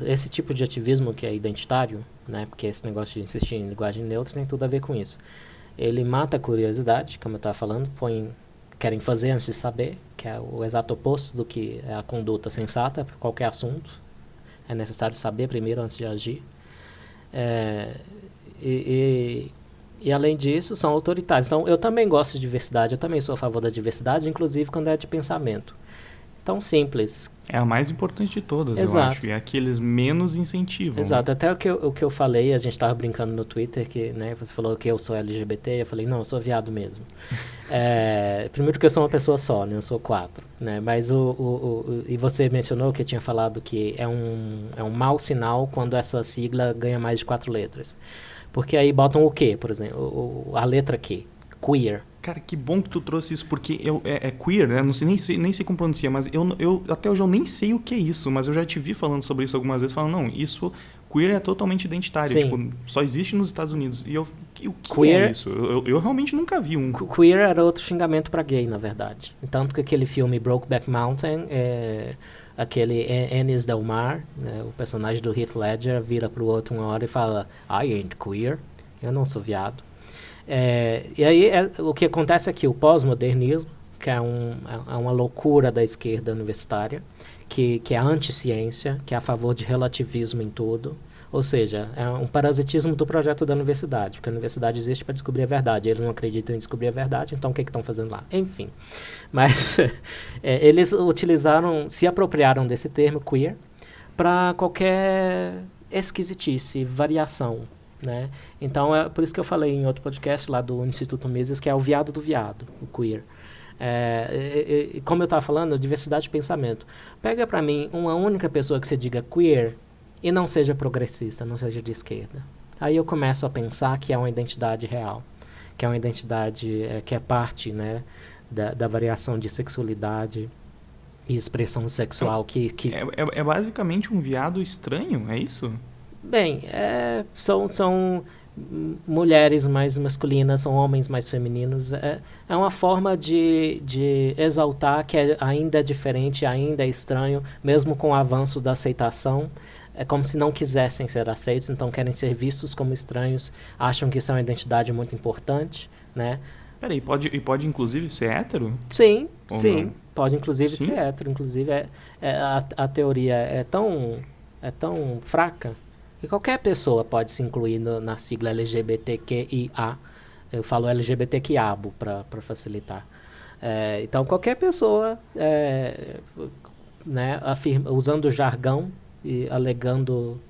Esse tipo de ativismo que é identitário, né? Porque esse negócio de insistir em linguagem neutra tem tudo a ver com isso. Ele mata a curiosidade, como eu estava falando, querem fazer antes de saber, que é o exato oposto do que é a conduta sensata para qualquer assunto. É necessário saber primeiro antes de agir. E além disso, são autoritários. Então, eu também gosto de diversidade, eu também sou a favor da diversidade, inclusive quando é de pensamento. Tão simples. É a mais importante de todas, Exato. Eu acho. E é a que eles menos incentivam. Exato. Né? Até o que eu falei, a gente estava brincando no Twitter, que, né, você falou que eu sou LGBT, eu falei, não, eu sou viado mesmo. Primeiro que eu sou uma pessoa só, né, eu sou 4. Né, mas e você mencionou que eu tinha falado que é um mau sinal quando essa sigla ganha mais de 4 letras. Porque aí botam o quê, por exemplo? A letra Q. Queer. Cara, que bom que tu trouxe isso, porque é queer, né? Não sei, nem sei como pronuncia, mas eu até hoje eu nem sei o que é isso, mas eu já te vi falando sobre isso algumas vezes, falando, não, isso, queer é totalmente identitário, Sim. tipo, só existe nos Estados Unidos. E o que Queer, é isso? Eu realmente nunca vi um. Queer era outro xingamento pra gay, na verdade. Tanto que aquele filme Brokeback Mountain, aquele Ennis Del Mar, né, o personagem do Heath Ledger vira pro outro uma hora e fala, I ain't queer, eu não sou viado. E aí o que acontece é que o pós-modernismo, que é uma loucura da esquerda universitária, que é anti-ciência, que é a favor de relativismo em tudo, ou seja, é um parasitismo do projeto da universidade, porque a universidade existe para descobrir a verdade, eles não acreditam em descobrir a verdade, então o que estão fazendo lá? Enfim, mas eles se apropriaram desse termo queer para qualquer esquisitice, variação, né? Então é por isso que eu falei em outro podcast lá do Instituto Mises, que é o viado do viado, o queer. Como eu estava falando, diversidade de pensamento. Pega para mim uma única pessoa que se diga queer e não seja progressista, não seja de esquerda. Aí eu começo a pensar que é uma identidade real, que é uma identidade que é parte, né, da variação de sexualidade e expressão sexual que... É basicamente um viado estranho, é isso? Bem, são mulheres mais masculinas, são homens mais femininos. É uma forma de exaltar que ainda é diferente, ainda é estranho, mesmo com o avanço da aceitação. É como se não quisessem ser aceitos, então querem ser vistos como estranhos, acham que isso é uma identidade muito importante, né? Peraí, pode inclusive ser hétero? Sim, Ou sim. não? Pode inclusive Sim? ser hétero. Inclusive, a teoria é tão fraca que qualquer pessoa pode se incluir na sigla LGBTQIA. Eu falo LGBTQIABO para facilitar. Então, qualquer pessoa, né, usando o jargão e alegando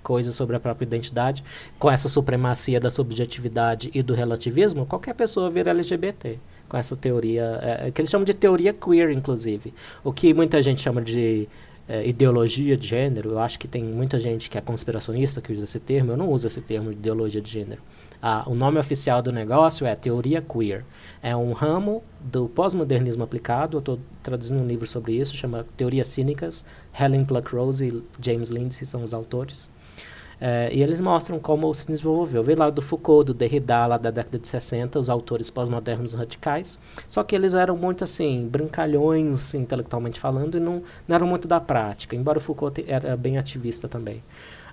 coisas sobre a própria identidade, com essa supremacia da subjetividade e do relativismo, qualquer pessoa vira LGBT. Com essa teoria, que eles chamam de teoria queer, inclusive. O que muita gente chama de ideologia de gênero. Eu acho que tem muita gente que é conspiracionista que usa esse termo. Eu não uso esse termo de ideologia de gênero. O nome oficial do negócio é teoria queer. É um ramo do pós-modernismo aplicado. Eu estou traduzindo um livro sobre isso, chama Teorias Cínicas. Helen Pluckrose e James Lindsay são os autores. E eles mostram como se desenvolveu. Veio lá do Foucault, do Derrida, lá da década de 60, os autores pós-modernos radicais. Só que eles eram muito, assim, brincalhões, intelectualmente falando, e não eram muito da prática, embora o Foucault era bem ativista também.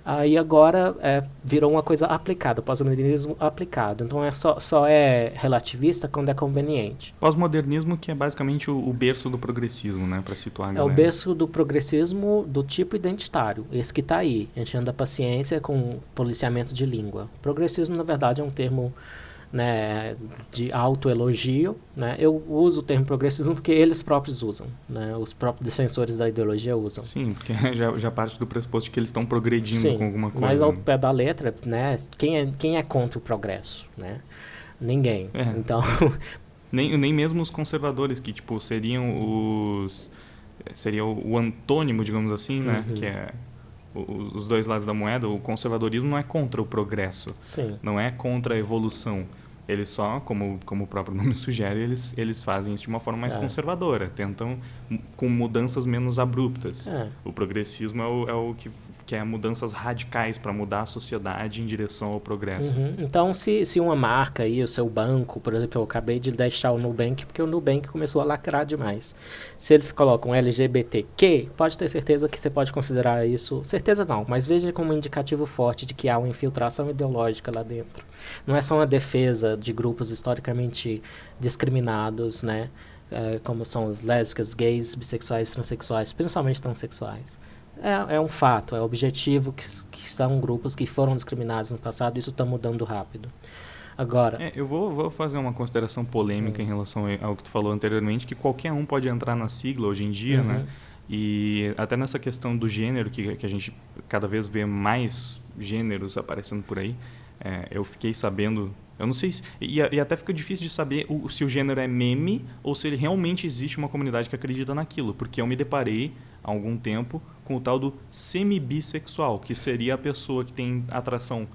Aí agora virou uma coisa aplicada, pós-modernismo aplicado. Então só é relativista quando é conveniente. Pós-modernismo, que é basicamente o berço do progressismo, né? Para situar a galera. É o berço do progressismo do tipo identitário, esse que está aí, enchendo a paciência com policiamento de língua. Progressismo, na verdade, é um termo, né, de autoelogio, né? Eu uso o termo progressismo porque eles próprios usam, né? Os próprios defensores da ideologia usam. Sim, porque já parte do pressuposto de que eles estão progredindo. Sim, com alguma coisa. Mas ao pé da letra, né? Quem é contra o progresso, né? Ninguém. Então nem mesmo os conservadores, que tipo seriam seria o antônimo, digamos assim, né? Que é os dois lados da moeda. O conservadorismo não é contra o progresso. Sim. Não é contra a evolução. Eles só, como o próprio nome sugere, eles fazem isso de uma forma mais conservadora. Tentam com mudanças menos abruptas. O progressismo é o que é mudanças radicais para mudar a sociedade em direção ao progresso. Então, se uma marca aí, o seu banco, por exemplo, eu acabei de deixar o Nubank, porque o Nubank começou a lacrar demais. Se eles colocam LGBTQ, pode ter certeza que você pode considerar isso... Certeza não, mas veja como um indicativo forte de que há uma infiltração ideológica lá dentro. Não é só uma defesa de grupos historicamente discriminados, né? Como são os lésbicas, gays, bissexuais, transexuais, principalmente transexuais. É um fato, é objetivo que são grupos que foram discriminados no passado e isso está mudando rápido. Agora... eu vou fazer uma consideração polêmica em relação ao que tu falou anteriormente, que qualquer um pode entrar na sigla hoje em dia, né? E até nessa questão do gênero, que a gente cada vez vê mais gêneros aparecendo por aí, eu fiquei sabendo... Eu não sei se... E até fica difícil de saber se o gênero é meme ou se ele realmente existe uma comunidade que acredita naquilo. Porque eu me deparei, há algum tempo, com o tal do semi-bissexual, que seria a pessoa que tem atração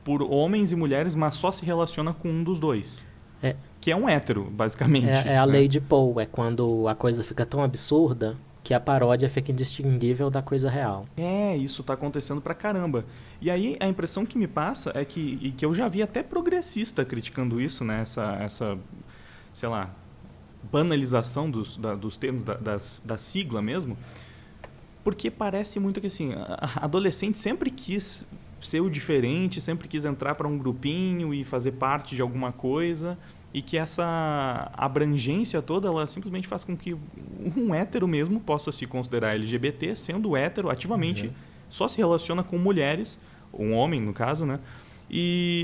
por homens e mulheres, mas só se relaciona com um dos dois. É. Que é um hétero, basicamente. É a lei de Poe, é quando a coisa fica tão absurda que a paródia fica indistinguível da coisa real. Isso tá acontecendo pra caramba. E aí a impressão que me passa é que eu já vi até progressista criticando isso, né? Essa sei lá, banalização dos termos, da sigla mesmo. Porque parece muito que assim, a adolescente sempre quis ser o diferente, sempre quis entrar para um grupinho e fazer parte de alguma coisa, e que essa abrangência toda, ela simplesmente faz com que um hétero mesmo possa se considerar LGBT, sendo hétero ativamente, só se relaciona com mulheres, um homem no caso, né?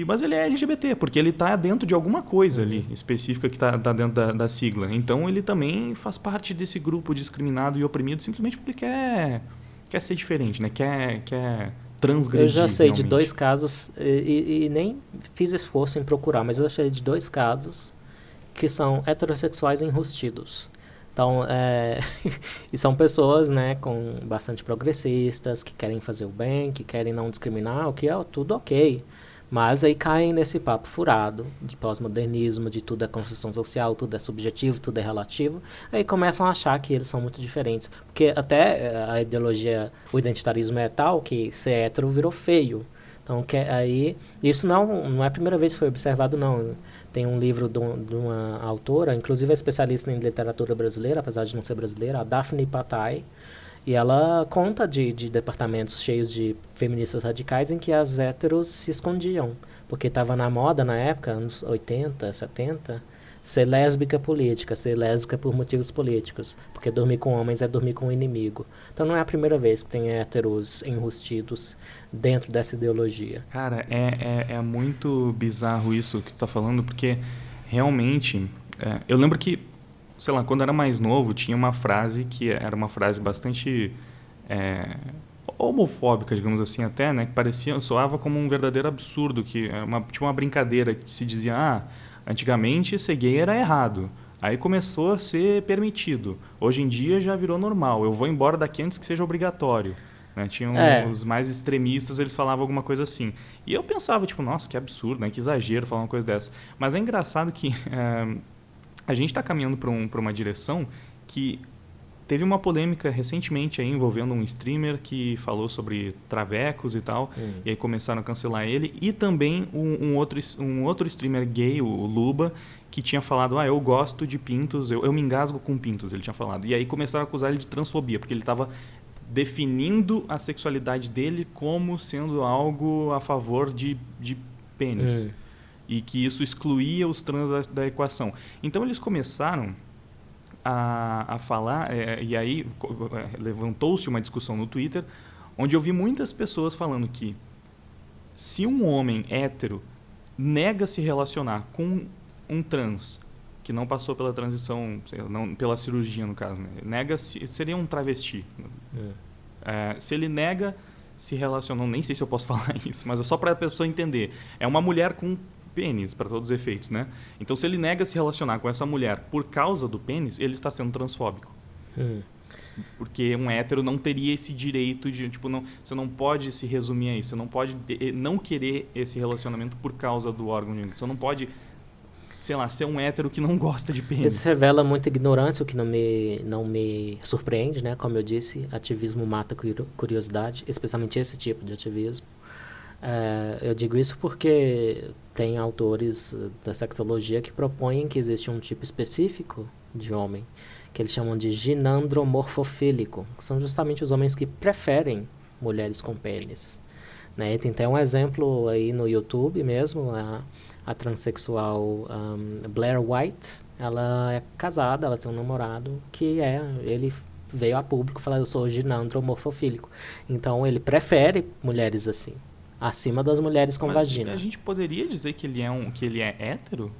Mas ele é LGBT, porque ele está dentro de alguma coisa ali específica que está dentro da sigla. Então ele também faz parte desse grupo discriminado e oprimido simplesmente porque quer ser diferente, né? Quer transgredir. Eu já sei realmente. de 2 casos, e nem fiz esforço em procurar, mas eu achei de 2 casos que são heterossexuais enrustidos. Então, e são pessoas, né, com bastante progressistas, que querem fazer o bem, que querem não discriminar, o que é tudo ok. Mas aí caem nesse papo furado de pós-modernismo, de tudo é construção social, tudo é subjetivo, tudo é relativo. Aí começam a achar que eles são muito diferentes. Porque até a ideologia, o identitarismo é tal que ser hétero virou feio. Então, aí, isso não é a primeira vez que foi observado, não. Tem um livro de uma autora, inclusive é especialista em literatura brasileira, apesar de não ser brasileira, a Daphne Patai. E ela conta de departamentos cheios de feministas radicais em que as héteros se escondiam. Porque estava na moda na época, anos 80, 70, ser lésbica política, ser lésbica por motivos políticos. Porque dormir com homens é dormir com o inimigo. Então não é a primeira vez que tem héteros enrustidos dentro dessa ideologia. Cara, é muito bizarro isso que tu tá falando, porque realmente... eu lembro que, sei lá, quando eu era mais novo, tinha uma frase que era uma frase bastante homofóbica, digamos assim, até, né? Que soava como um verdadeiro absurdo, que tinha uma brincadeira que se dizia, antigamente ser gay era errado, aí começou a ser permitido, hoje em dia já virou normal, eu vou embora daqui antes que seja obrigatório. Né? Tinham os mais extremistas, eles falavam alguma coisa assim. E eu pensava, tipo, nossa, que absurdo, né? Que exagero falar uma coisa dessa. Mas é engraçado que a gente está caminhando para uma direção que teve uma polêmica recentemente aí envolvendo um streamer que falou sobre travecos e tal, e aí começaram a cancelar ele, e também um outro streamer gay, o Luba, que tinha falado, eu gosto de pintos, eu me engasgo com pintos, ele tinha falado. E aí começaram a acusar ele de transfobia, porque ele estava definindo a sexualidade dele como sendo algo a favor de pênis. E que isso excluía os trans da equação. Então eles começaram a falar, e aí levantou-se uma discussão no Twitter, onde eu vi muitas pessoas falando que se um homem hétero nega se relacionar com um trans que não passou pela transição, não, pela cirurgia no caso, né? Seria um travesti. Se ele nega se relacionar, nem sei se eu posso falar isso, mas é só para a pessoa entender. É uma mulher com pênis, para todos os efeitos, né? Então, se ele nega se relacionar com essa mulher por causa do pênis, ele está sendo transfóbico. Porque um hétero não teria esse direito de, tipo, você não pode se resumir a isso, você não pode não querer esse relacionamento por causa do órgão genital. Você não pode, sei lá, ser um hétero que não gosta de pênis. Isso revela muita ignorância, o que não me surpreende, né? Como eu disse, ativismo mata curiosidade, especialmente esse tipo de ativismo. Eu digo isso porque tem autores da sexologia que propõem que existe um tipo específico de homem, que eles chamam de ginandromorfofílico, que são justamente os homens que preferem mulheres com pênis. Né? Tem até um exemplo aí no YouTube mesmo, a transexual Blair White, ela é casada, ela tem um namorado que ele veio a público falar, eu sou ginandromorfofílico. Então ele prefere mulheres assim, acima das mulheres com vagina. A gente poderia dizer que ele é hétero?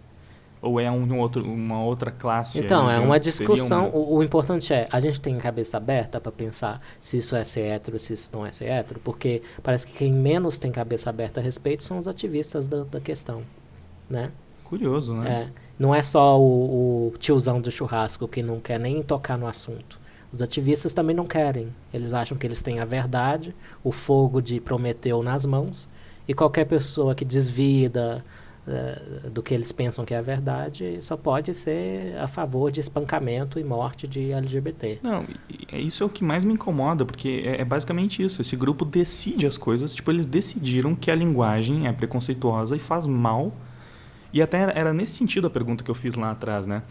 Ou é uma outra classe? Então, é uma discussão. O importante a gente tem cabeça aberta para pensar se isso é ser hétero, se isso não é ser hétero, porque parece que quem menos tem cabeça aberta a respeito são os ativistas da questão, né? Curioso, né? Não é só o tiozão do churrasco que não quer nem tocar no assunto. Os ativistas também não querem. Eles acham que eles têm a verdade, o fogo de Prometeu nas mãos, E qualquer pessoa que desvia do que eles pensam que é a verdade só pode ser a favor de espancamento e morte de LGBT. Não, isso é o que mais me incomoda, porque é basicamente isso. Esse grupo decide as coisas, tipo, eles decidiram que a linguagem é preconceituosa e faz mal. E até era nesse sentido a pergunta que eu fiz lá atrás, né?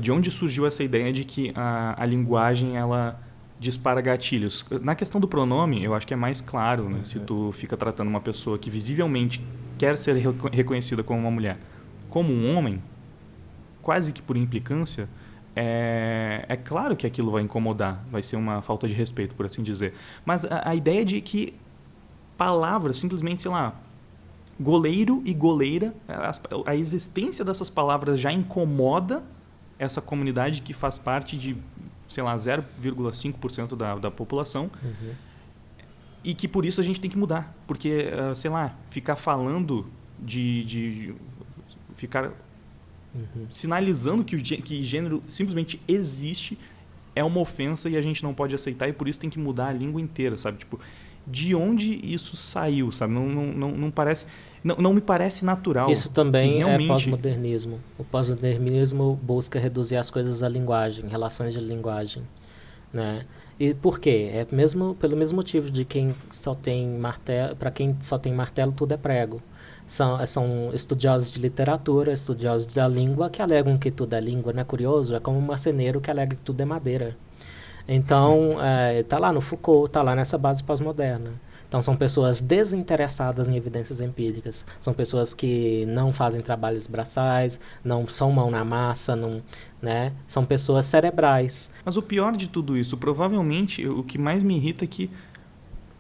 De onde surgiu essa ideia de que a linguagem, ela dispara gatilhos? Na questão do pronome, eu acho que é mais claro, né? Se tu fica tratando uma pessoa que visivelmente quer ser reconhecida como uma mulher, como um homem, quase que por implicância, é claro que aquilo vai incomodar, vai ser uma falta de respeito, por assim dizer. Mas a ideia de que palavras, simplesmente, sei lá, goleiro e goleira, a existência dessas palavras já incomoda essa comunidade que faz parte de, sei lá, 0,5% da população, e que por isso a gente tem que mudar. Porque, sei lá, ficar falando ficar sinalizando que gênero simplesmente existe é uma ofensa e a gente não pode aceitar, e por isso tem que mudar a língua inteira, sabe? Tipo, de onde isso saiu, sabe? Não parece... Não me parece natural. Isso também realmente... é pós-modernismo. O pós-modernismo busca reduzir as coisas à linguagem, relações de linguagem, né? E por quê? Pelo mesmo motivo de quem só tem martelo, para quem só tem martelo tudo é prego. São estudiosos de literatura, estudiosos da língua que alegam que tudo é língua, não é curioso? É como um marceneiro que alega que tudo é madeira. Então, está lá no Foucault, está lá nessa base pós-moderna. Então, são pessoas desinteressadas em evidências empíricas. São pessoas que não fazem trabalhos braçais, não são mão na massa, né? São pessoas cerebrais. Mas o pior de tudo isso, provavelmente, o que mais me irrita é que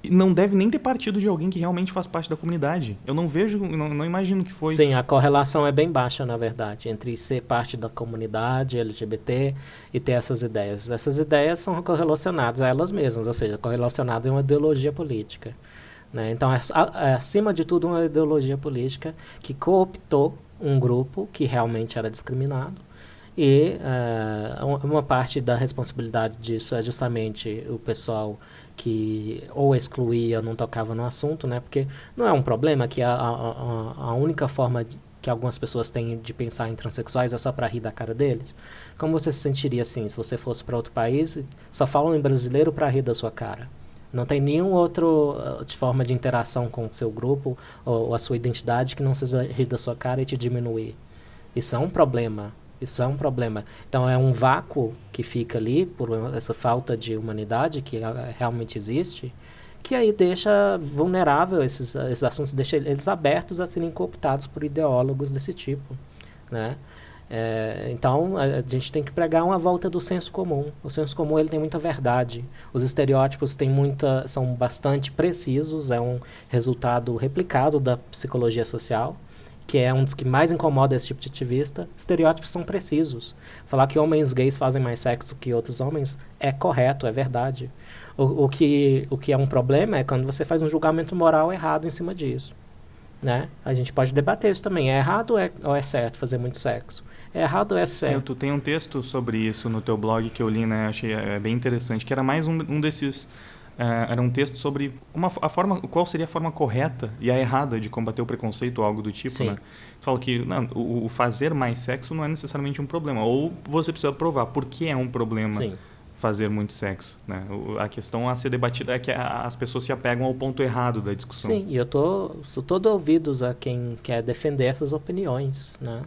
não deve nem ter partido de alguém que realmente faz parte da comunidade. Eu não vejo, não imagino que foi. Sim, a correlação é bem baixa, na verdade, entre ser parte da comunidade LGBT e ter essas ideias. Essas ideias são correlacionadas a elas mesmas, ou seja, correlacionadas a uma ideologia política, né? Então, acima de tudo, uma ideologia política que cooptou um grupo que realmente era discriminado. E uma parte da responsabilidade disso é justamente o pessoal que ou excluía ou não tocava no assunto, né? Porque não é um problema que a única forma que algumas pessoas têm de pensar em transexuais é só para rir da cara deles. Como você se sentiria assim, se você fosse para outro país, só falam em brasileiro para rir da sua cara? Não tem nenhum outro forma de interação com o seu grupo ou a sua identidade que não seja rir da sua cara e te diminuir. Isso é um problema. Isso é um problema. Então, é um vácuo que fica ali por essa falta de humanidade que realmente existe, que aí deixa vulnerável esses assuntos, deixa eles abertos a serem cooptados por ideólogos desse tipo, né? Então, a gente tem que pregar uma volta do senso comum. O senso comum ele tem muita verdade. Os estereótipos são bastante precisos, é um resultado replicado da psicologia social, que é um dos que mais incomoda esse tipo de ativista. Estereótipos são precisos. Falar que homens gays fazem mais sexo que outros homens é correto, é verdade. O que é um problema é quando você faz um julgamento moral errado em cima disso, né? A gente pode debater isso também. É errado ou é certo fazer muito sexo? É errado ou é certo? Tu tem um texto sobre isso no teu blog que eu li, né? Achei bem interessante, que era mais um desses... era um texto sobre qual seria a forma correta e a errada de combater o preconceito ou algo do tipo, Sim. né? Tu fala que o fazer mais sexo não é necessariamente um problema. Ou você precisa provar por que é um problema Sim. fazer muito sexo, né? A questão a ser debatida é que as pessoas se apegam ao ponto errado da discussão. Sim, e sou todo ouvidos a quem quer defender essas opiniões, né?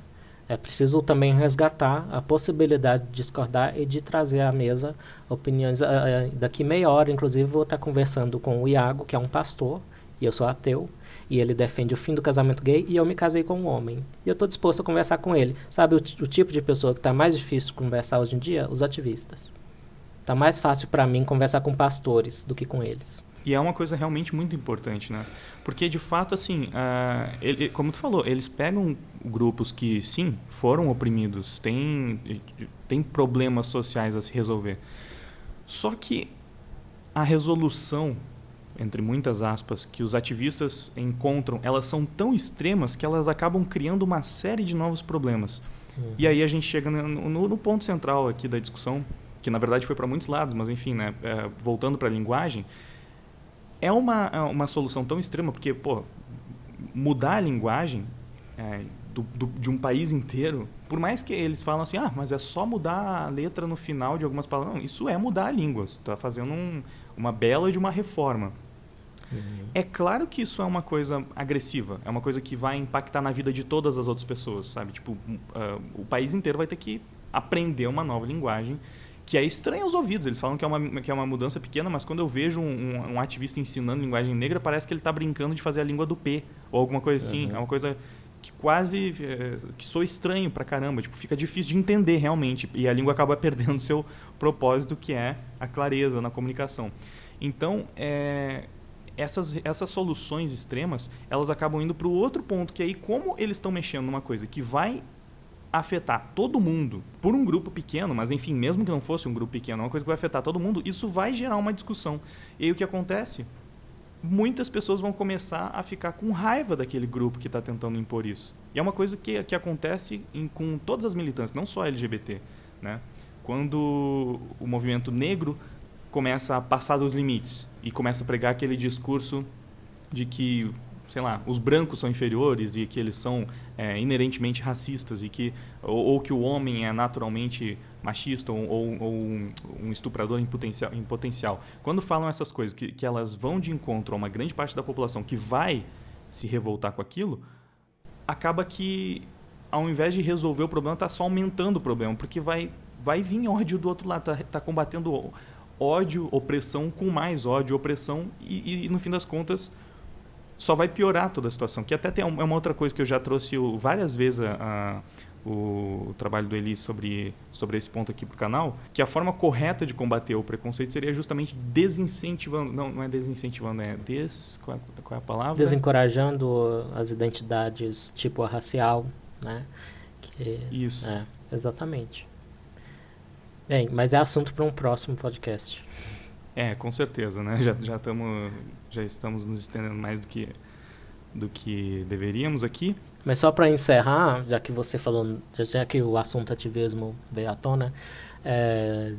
É preciso também resgatar a possibilidade de discordar e de trazer à mesa opiniões. Daqui meia hora, inclusive, vou estar conversando com o Iago, que é um pastor, e eu sou ateu, e ele defende o fim do casamento gay, e eu me casei com um homem. E eu estou disposto a conversar com ele. Sabe o tipo de pessoa que está mais difícil conversar hoje em dia? Os ativistas. Está mais fácil para mim conversar com pastores do que com eles. E é uma coisa realmente muito importante, né? Porque, de fato, assim, como tu falou, eles pegam grupos que, sim, foram oprimidos, têm problemas sociais a se resolver. Só que a resolução, entre muitas aspas, que os ativistas encontram, elas são tão extremas que elas acabam criando uma série de novos problemas. E aí a gente chega no ponto central aqui da discussão, que na verdade foi para muitos lados, mas enfim, né? Voltando para a linguagem, é uma solução tão extrema, porque, pô, mudar a linguagem de um país inteiro, por mais que eles falam assim, mas é só mudar a letra no final de algumas palavras. Não, isso é mudar a língua. Você está fazendo uma bela de uma reforma. É claro que isso é uma coisa agressiva, é uma coisa que vai impactar na vida de todas as outras pessoas, sabe? Tipo, o país inteiro vai ter que aprender uma nova linguagem que é estranha aos ouvidos. Eles falam que é uma mudança pequena, mas quando eu vejo um ativista ensinando linguagem negra, parece que ele está brincando de fazer a língua do P, ou alguma coisa assim. É uma coisa que quase que soa estranho pra caramba, tipo, fica difícil de entender realmente, e a língua acaba perdendo seu propósito, que é a clareza na comunicação. Então, essas soluções extremas, elas acabam indo para o outro ponto, que aí como eles estão mexendo numa coisa que vai afetar todo mundo por um grupo pequeno, mas enfim, mesmo que não fosse um grupo pequeno, é uma coisa que vai afetar todo mundo, isso vai gerar uma discussão. E aí o que acontece? Muitas pessoas vão começar a ficar com raiva daquele grupo que está tentando impor isso. E é uma coisa que acontece com todas as militâncias, não só LGBT, né? Quando o movimento negro começa a passar dos limites e começa a pregar aquele discurso de que, sei lá, os brancos são inferiores e que eles são inerentemente racistas e que ou que o homem é naturalmente machista ou um estuprador em potencial. Quando falam essas coisas, que elas vão de encontro a uma grande parte da população que vai se revoltar com aquilo, acaba que, ao invés de resolver o problema, está só aumentando o problema, porque vai vir ódio do outro lado, tá combatendo ódio, opressão com mais ódio, opressão, e no fim das contas só vai piorar toda a situação. Que até é uma outra coisa que eu já trouxe várias vezes o trabalho do Eli sobre esse ponto aqui pro canal, que a forma correta de combater o preconceito seria justamente desincentivando, não é desincentivando, qual é a palavra? Desencorajando as identidades tipo a racial, né? Isso. Exatamente. Bem, mas é assunto para um próximo podcast. Com certeza, né? Já estamos nos estendendo mais do que deveríamos aqui. Mas só para encerrar, já que você falou, já que o assunto ativismo veio à tona,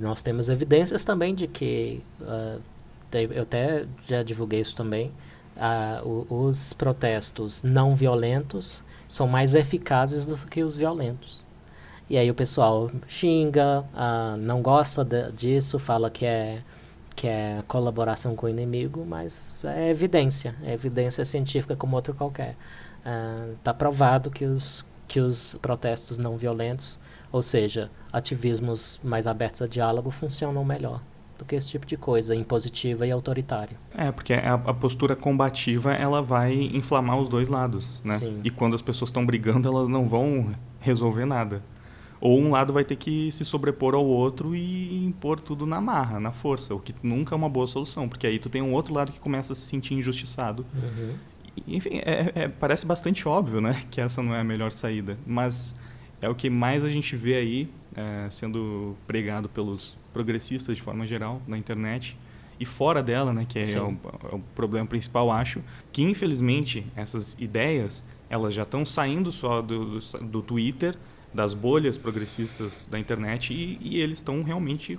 nós temos evidências também de que, eu até já divulguei isso também, os protestos não violentos são mais eficazes do que os violentos. E aí o pessoal xinga, não gosta disso, fala que é colaboração com o inimigo, mas é evidência científica como outra qualquer. Está provado que os protestos não violentos, ou seja, ativismos mais abertos a diálogo, funcionam melhor do que esse tipo de coisa impositiva e autoritária. Porque a postura combativa, ela vai inflamar os dois lados, né? Sim. E quando as pessoas estão brigando, elas não vão resolver nada. Ou um lado vai ter que se sobrepor ao outro e impor tudo na marra, na força, o que nunca é uma boa solução, porque aí tu tem um outro lado que começa a se sentir injustiçado. Uhum. Enfim, parece bastante óbvio, né, que essa não é a melhor saída, mas é o que mais a gente vê aí sendo pregado pelos progressistas de forma geral na internet e fora dela, né, que é o problema principal, acho, que infelizmente essas ideias, elas já estão saindo só do Twitter, das bolhas progressistas da internet e eles estão realmente...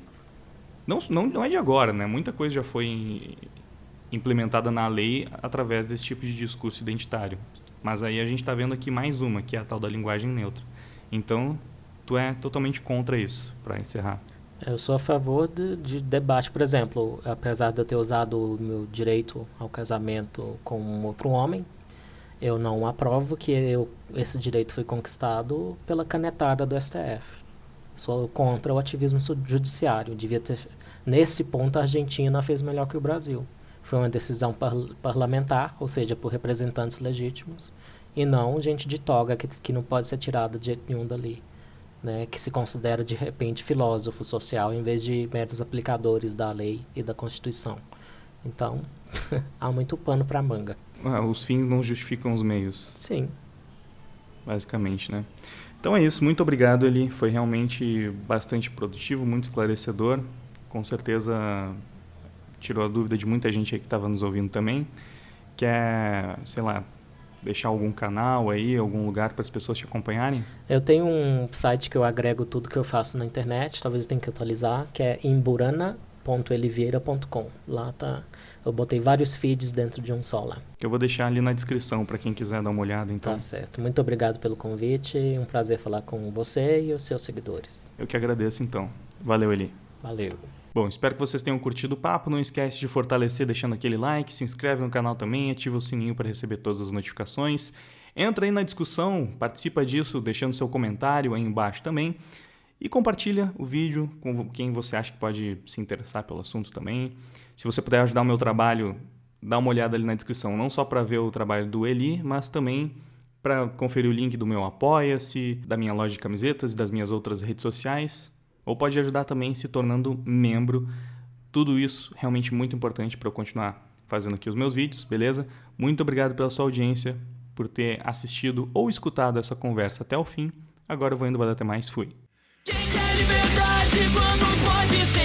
Não é de agora, né? Muita coisa já foi implementada na lei através desse tipo de discurso identitário. Mas aí a gente está vendo aqui mais uma, que é a tal da linguagem neutra. Então, tu é totalmente contra isso, para encerrar. Eu sou a favor de debate. Por exemplo, apesar de eu ter usado o meu direito ao casamento com um outro homem, eu não aprovo que esse direito foi conquistado pela canetada do STF. Sou contra o ativismo judiciário. Nesse ponto, a Argentina fez melhor que o Brasil. Foi uma decisão parlamentar, ou seja, por representantes legítimos, e não gente de toga que não pode ser tirada de jeito nenhum dali, né? Que se considera, de repente, filósofo social, em vez de meros aplicadores da lei e da Constituição. Então, há muito pano para manga. Os fins não justificam os meios. Sim. Basicamente, né? Então é isso. Muito obrigado, Eli. Foi realmente bastante produtivo, muito esclarecedor. Com certeza tirou a dúvida de muita gente aí que estava nos ouvindo também. Quer, sei lá, deixar algum canal aí, algum lugar para as pessoas te acompanharem? Eu tenho um site que eu agrego tudo que eu faço na internet, talvez eu tenha que atualizar, que é Imburana eli.elivieira.com. Lá tá, eu botei vários feeds dentro de um só lá. Que eu vou deixar ali na descrição para quem quiser dar uma olhada, então. Tá certo. Muito obrigado pelo convite. Um prazer falar com você e os seus seguidores. Eu que agradeço, então. Valeu, Eli. Valeu. Bom, espero que vocês tenham curtido o papo. Não esquece de fortalecer deixando aquele like, se inscreve no canal também, ativa o sininho para receber todas as notificações. Entra aí na discussão, participa disso, deixando seu comentário aí embaixo também. E compartilha o vídeo com quem você acha que pode se interessar pelo assunto também. Se você puder ajudar o meu trabalho, dá uma olhada ali na descrição, não só para ver o trabalho do Eli, mas também para conferir o link do meu Apoia-se, da minha loja de camisetas e das minhas outras redes sociais. Ou pode ajudar também se tornando membro. Tudo isso realmente muito importante para eu continuar fazendo aqui os meus vídeos, beleza? Muito obrigado pela sua audiência, por ter assistido ou escutado essa conversa até o fim. Agora eu vou indo, valeu, até mais, fui. Quem quer liberdade quando pode ser